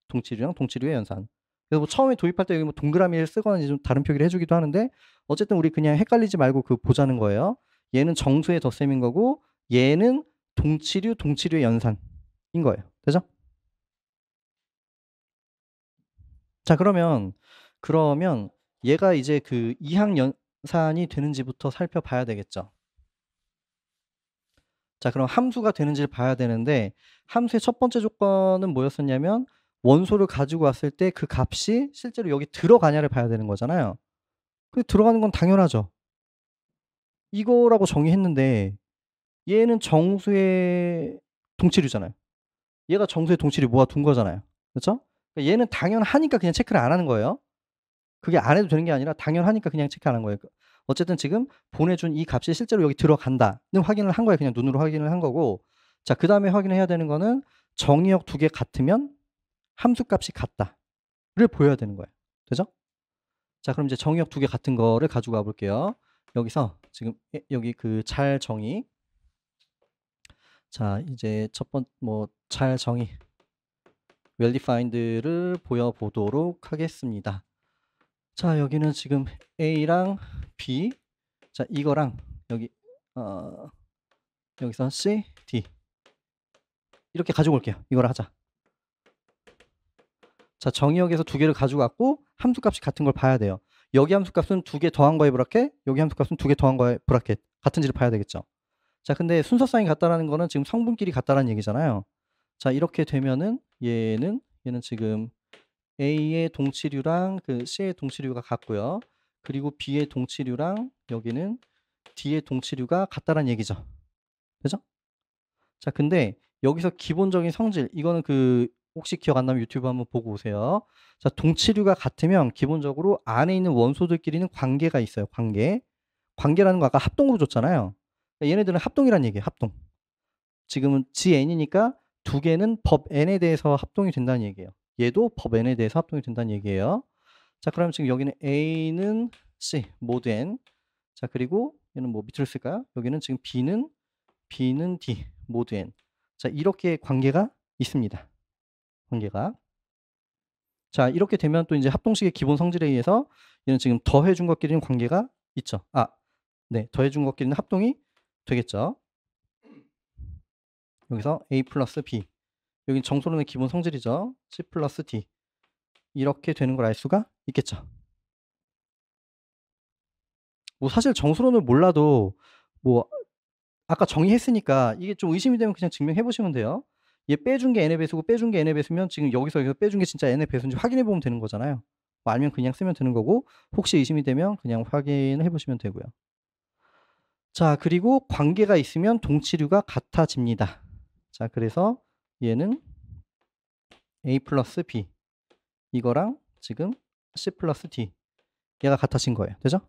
그래서 뭐 처음에 도입할 때 여기 뭐 동그라미를 쓰거나 이제 좀 다른 표기를 해주기도 하는데 어쨌든 우리 그냥 헷갈리지 말고 그 보자는 거예요. 얘는 정수의 덧셈인 거고 얘는 동치류의 연산인 거예요. 되죠? 자, 그러면 얘가 이제 그 이항연산이 되는지부터 살펴봐야 되겠죠. 자, 그럼 함수가 되는지를 봐야 되는데 함수의 첫 번째 조건은 뭐였었냐면 원소를 가지고 왔을 때 그 값이 실제로 여기 들어가냐를 봐야 되는 거잖아요. 근데 들어가는 건 당연하죠. 이거라고 정의했는데 얘는 정수의 동치류잖아요. 얘가 정수의 동치류 모아둔 거잖아요. 그렇죠? 그러니까 얘는 당연하니까 그냥 체크를 안 하는 거예요. 그게 안 해도 되는 게 아니라 당연하니까 그냥 체크 안 한 거예요. 어쨌든 지금 보내준 이 값이 실제로 여기 들어간다는 확인을 한 거예요. 그냥 눈으로 확인을 한 거고. 자, 그 다음에 확인해야 되는 거는 정의역 두 개 같으면 함수값이 같다를 보여야 되는 거예요. 되죠? 자, 그럼 이제 정의역 두 개 같은 거를 가지고 와 볼게요. 여기서 지금 여기 그 잘 정의. 자, 이제 잘 정의 well defined를 보여보도록 하겠습니다. 자, 여기는 지금 A랑 B. 자, 이거랑 여기 여기서 C, D 이렇게 가지고 올게요. 이걸 하자. 자, 정의역에서 두 개를 가지고 왔고 함수값이 같은 걸 봐야 돼요. 여기 함수값은 두 개 더한 거의 브라켓, 여기 함수값은 두 개 더한 거의 브라켓 같은지를 봐야 되겠죠. 자, 근데 순서상이 같다라는 거는 지금 성분끼리 같다라는 얘기잖아요. 자, 이렇게 되면은 얘는 지금 A의 동치류랑 그 C의 동치류가 같고요. 그리고 B의 동치류랑 여기는 D의 동치류가 같다라는 얘기죠. 그죠? 자, 근데 여기서 기본적인 성질 이거는 그 혹시 기억 안 나면 유튜브 한번 보고 오세요. 자, 동치류가 같으면 기본적으로 안에 있는 원소들끼리는 관계가 있어요. 관계라는 거 아까 합동으로 줬잖아요. 그러니까 얘네들은 합동이란 얘기예요. 합동. 지금은 GN이니까 두 개는 법 N에 대해서 합동이 된다는 얘기예요. 얘도 법 N에 대해서 합동이 된다는 얘기예요. 자, 그럼 지금 여기는 A는 C, 모드 N. 자, 그리고 얘는 뭐 밑으로 쓸까요? 여기는 지금 B는 D, 모드 N. 자, 이렇게 관계가 있습니다. 관계가. 자, 이렇게 되면 또 이제 합동식의 기본 성질에 의해서 얘는 지금 더해준 것끼리는 관계가 있죠. 네, 더해준 것끼리는 합동이 되겠죠. 여기서 A 플러스 B. 여기 정수론의 기본 성질이죠. C 플러스 D. 이렇게 되는 걸 알 수가 있겠죠. 뭐 사실 정수론을 몰라도 뭐 아까 정의했으니까 이게 좀 의심이 되면 그냥 증명해 보시면 돼요. 얘 빼준 게 n의 배수고 빼준 게 n의 배수면 지금 여기서 빼준 게 진짜 n의 배수인지 확인해 보면 되는 거잖아요. 뭐 알면 그냥 쓰면 되는 거고 혹시 의심이 되면 그냥 확인해 보시면 되고요. 자, 그리고 관계가 있으면 동치류가 같아집니다. 자, 그래서 얘는 A 플러스 B 이거랑 지금 C 플러스 D 얘가 같아진 거예요. 되죠?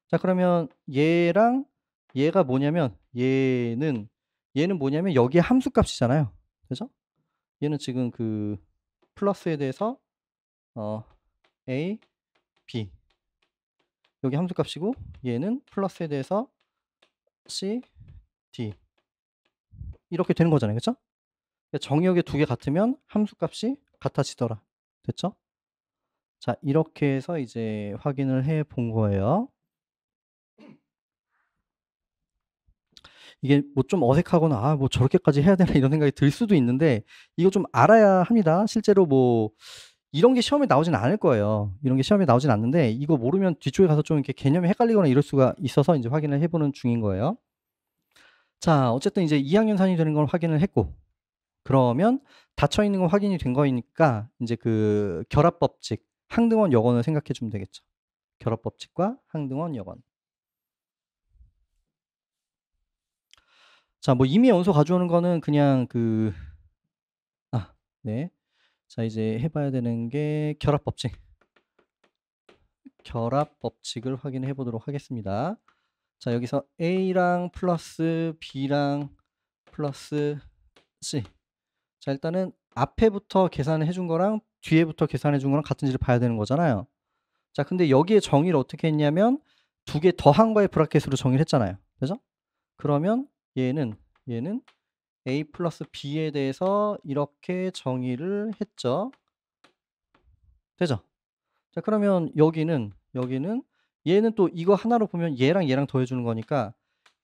자, 그러면 얘랑 얘가 뭐냐면 얘는 뭐냐면 여기에 함수값이잖아요. 그죠? 얘는 지금 그 플러스에 대해서 A, B 여기 함수값이고 얘는 플러스에 대해서 C, D 이렇게 되는 거잖아요. 그렇죠? 정의역의 두 개 같으면 함수값이 같아지더라. 됐죠? 자, 이렇게 해서 이제 확인을 해 본 거예요. 이게 뭐 좀 어색하거나 뭐 저렇게까지 해야 되나 이런 생각이 들 수도 있는데 이거 좀 알아야 합니다. 실제로 뭐 이런 게 시험에 나오진 않을 거예요. 이런 게 시험에 나오진 않는데 이거 모르면 뒤쪽에 가서 좀 이렇게 개념이 헷갈리거나 이럴 수가 있어서 이제 확인을 해보는 중인 거예요. 자, 어쨌든 이제 2학년산이 되는 걸 확인을 했고 그러면 닫혀 있는 건 확인이 된 거니까 이제 그 결합법칙, 항등원 여건을 생각해 주면 되겠죠. 결합법칙과 항등원 여건. 자, 뭐 임의 원소 가져오는 거는 그냥 네. 자, 이제 해봐야 되는 게 결합법칙. 결합법칙을 확인해 보도록 하겠습니다. 자, 여기서 A랑 플러스 B랑 플러스 C. 자, 일단은 앞에부터 계산을 해준 거랑 뒤에부터 계산해 준 거랑 같은지를 봐야 되는 거잖아요. 자, 근데 여기에 정의를 어떻게 했냐면 두 개 더한 거의 브라켓으로 정의를 했잖아요. 그죠? 그러면 얘는 A 플러스 B에 대해서 이렇게 정의를 했죠. 되죠? 자, 그러면 여기는 얘는 또 이거 하나로 보면 얘랑 더해주는 거니까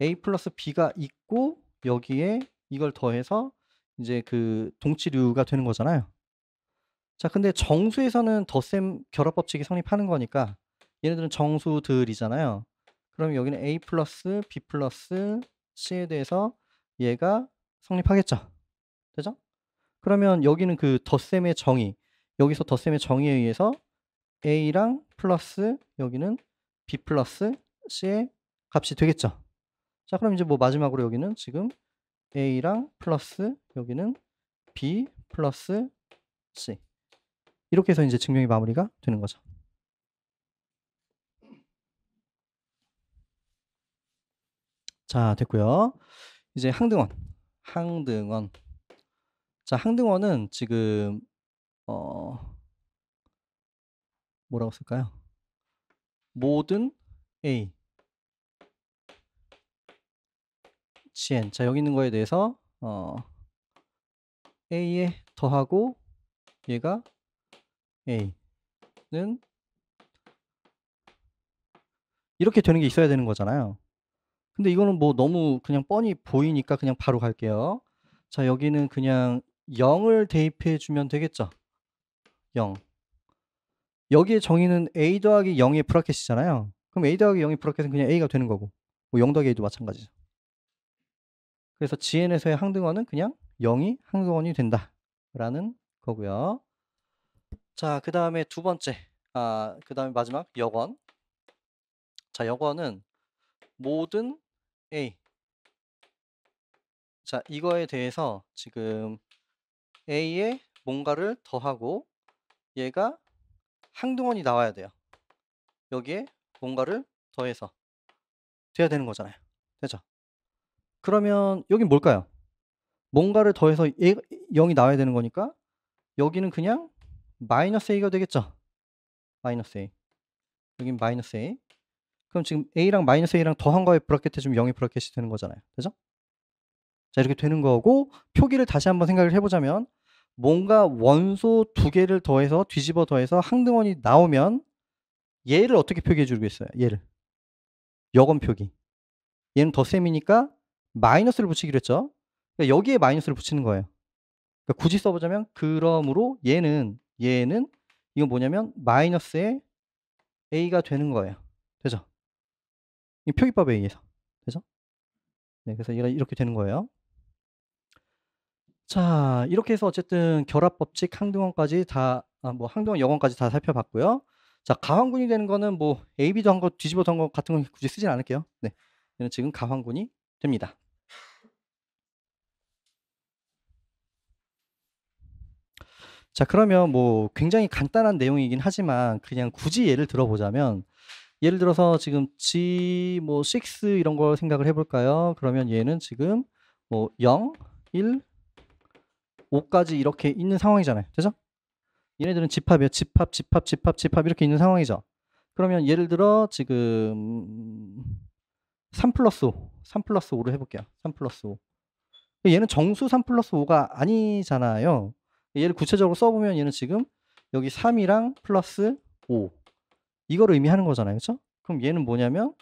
A 플러스 B가 있고 여기에 이걸 더해서 이제 그 동치류가 되는 거잖아요. 자, 근데 정수에서는 덧셈 결합법칙이 성립하는 거니까 얘네들은 정수들이잖아요. 그럼 여기는 A 플러스 B 플러스 C에 대해서 얘가 성립하겠죠. 되죠? 그러면 여기는 그 덧셈의 정의, 여기서 덧셈의 정의에 의해서 A랑 플러스 여기는 B 플러스 C의 값이 되겠죠. 자, 그럼 이제 뭐 마지막으로 여기는 지금 A랑 플러스 여기는 B 플러스 C 이렇게 해서 이제 증명이 마무리가 되는 거죠. 자, 됐고요. 이제 항등원. 자, 항등원은 지금 뭐라고 쓸까요? 모든 A Gn. 자, 여기 있는 거에 대해서 A에 더하고 얘가 A는 이렇게 되는 게 있어야 되는 거잖아요. 근데 이거는 뭐 너무 그냥 뻔히 보이니까 그냥 바로 갈게요. 자, 여기는 그냥 0을 대입해 주면 되겠죠. 0. 여기에 정의는 A 더하기 0의 브라켓이잖아요. 그럼 A 더하기 0의 브라켓은 그냥 A가 되는 거고 뭐 0 더하기 A도 마찬가지죠. 그래서 GN에서의 항등원은 그냥 0이 항등원이 된다 라는 거고요. 자, 그 다음에 두 번째 그 다음에 마지막 여건. 자, 여건은 모든 A. 자, 이거에 대해서 지금 A에 뭔가를 더하고 얘가 항등원이 나와야 돼요. 여기에 뭔가를 더해서 돼야 되는 거잖아요. 되죠? 그러면 여긴 뭘까요? 뭔가를 더해서 0이 나와야 되는 거니까 여기는 그냥 마이너스 A가 되겠죠? 마이너스 A. 여긴 마이너스 A. 그럼 지금 A랑 마이너스 A랑 더한 거에 브라켓 해주면 0의 브라켓이 되는 거잖아요. 되죠? 자, 이렇게 되는 거고 표기를 다시 한번 생각을 해보자면 뭔가 원소 두 개를 더해서 뒤집어 더해서 항등원이 나오면 얘를 어떻게 표기해 주겠어요? 얘를. 여건 표기. 얘는 덧셈이니까 마이너스를 붙이기로 했죠. 그러니까 여기에 마이너스를 붙이는 거예요. 그러니까 굳이 써 보자면 그러므로 얘는 이건 뭐냐면 마이너스의 a가 되는 거예요. 되죠? 이 표기법에 의해서. 되죠? 네, 그래서 얘가 이렇게 되는 거예요. 자, 이렇게 해서 어쨌든 결합 법칙, 항등원까지 다 뭐 항등원, 역원까지 다 살펴봤고요. 자, 가환군이 되는 거는 뭐 AB도 한 거 뒤집어 던 거 같은 건 굳이 쓰진 않을게요. 네. 얘는 지금 가환군이 됩니다. 자, 그러면 뭐 굉장히 간단한 내용이긴 하지만 그냥 굳이 예를 들어보자면 예를 들어서 지금 G 뭐 6 이런 걸 생각을 해 볼까요? 그러면 얘는 지금 뭐 0, 1, 5까지 이렇게 있는 상황이잖아요. 되죠? 얘네들은 집합이에요. 집합 이렇게 있는 상황이죠. 그러면 예를 들어 지금 3 플러스 5, 3 플러스 5를 해볼게요. 3 플러스 5. 얘는 정수 3 플러스 5가 아니잖아요. 얘를 구체적으로 써보면 얘는 지금 여기 3이랑 플러스 5 이걸 의미하는 거잖아요. 그렇죠? 그럼 얘는 뭐냐면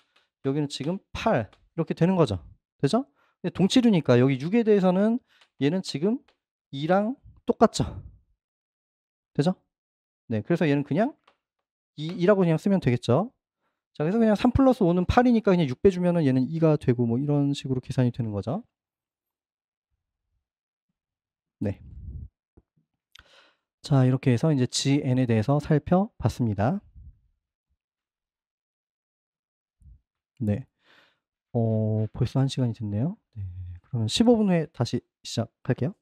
여기는 지금 8 이렇게 되는 거죠. 되죠? 근데 동치류니까 여기 6에 대해서는 얘는 지금 2랑 똑같죠. 되죠? 네, 그래서 얘는 그냥 2라고 그냥 쓰면 되겠죠. 자, 그래서 그냥 3 플러스 5는 8이니까 그냥 6 빼주면은 얘는 2가 되고 뭐 이런 식으로 계산이 되는 거죠. 네. 자, 이렇게 해서 이제 GN에 대해서 살펴봤습니다. 네. 벌써 1시간이 됐네요. 네. 그러면 15분 후에 다시 시작할게요.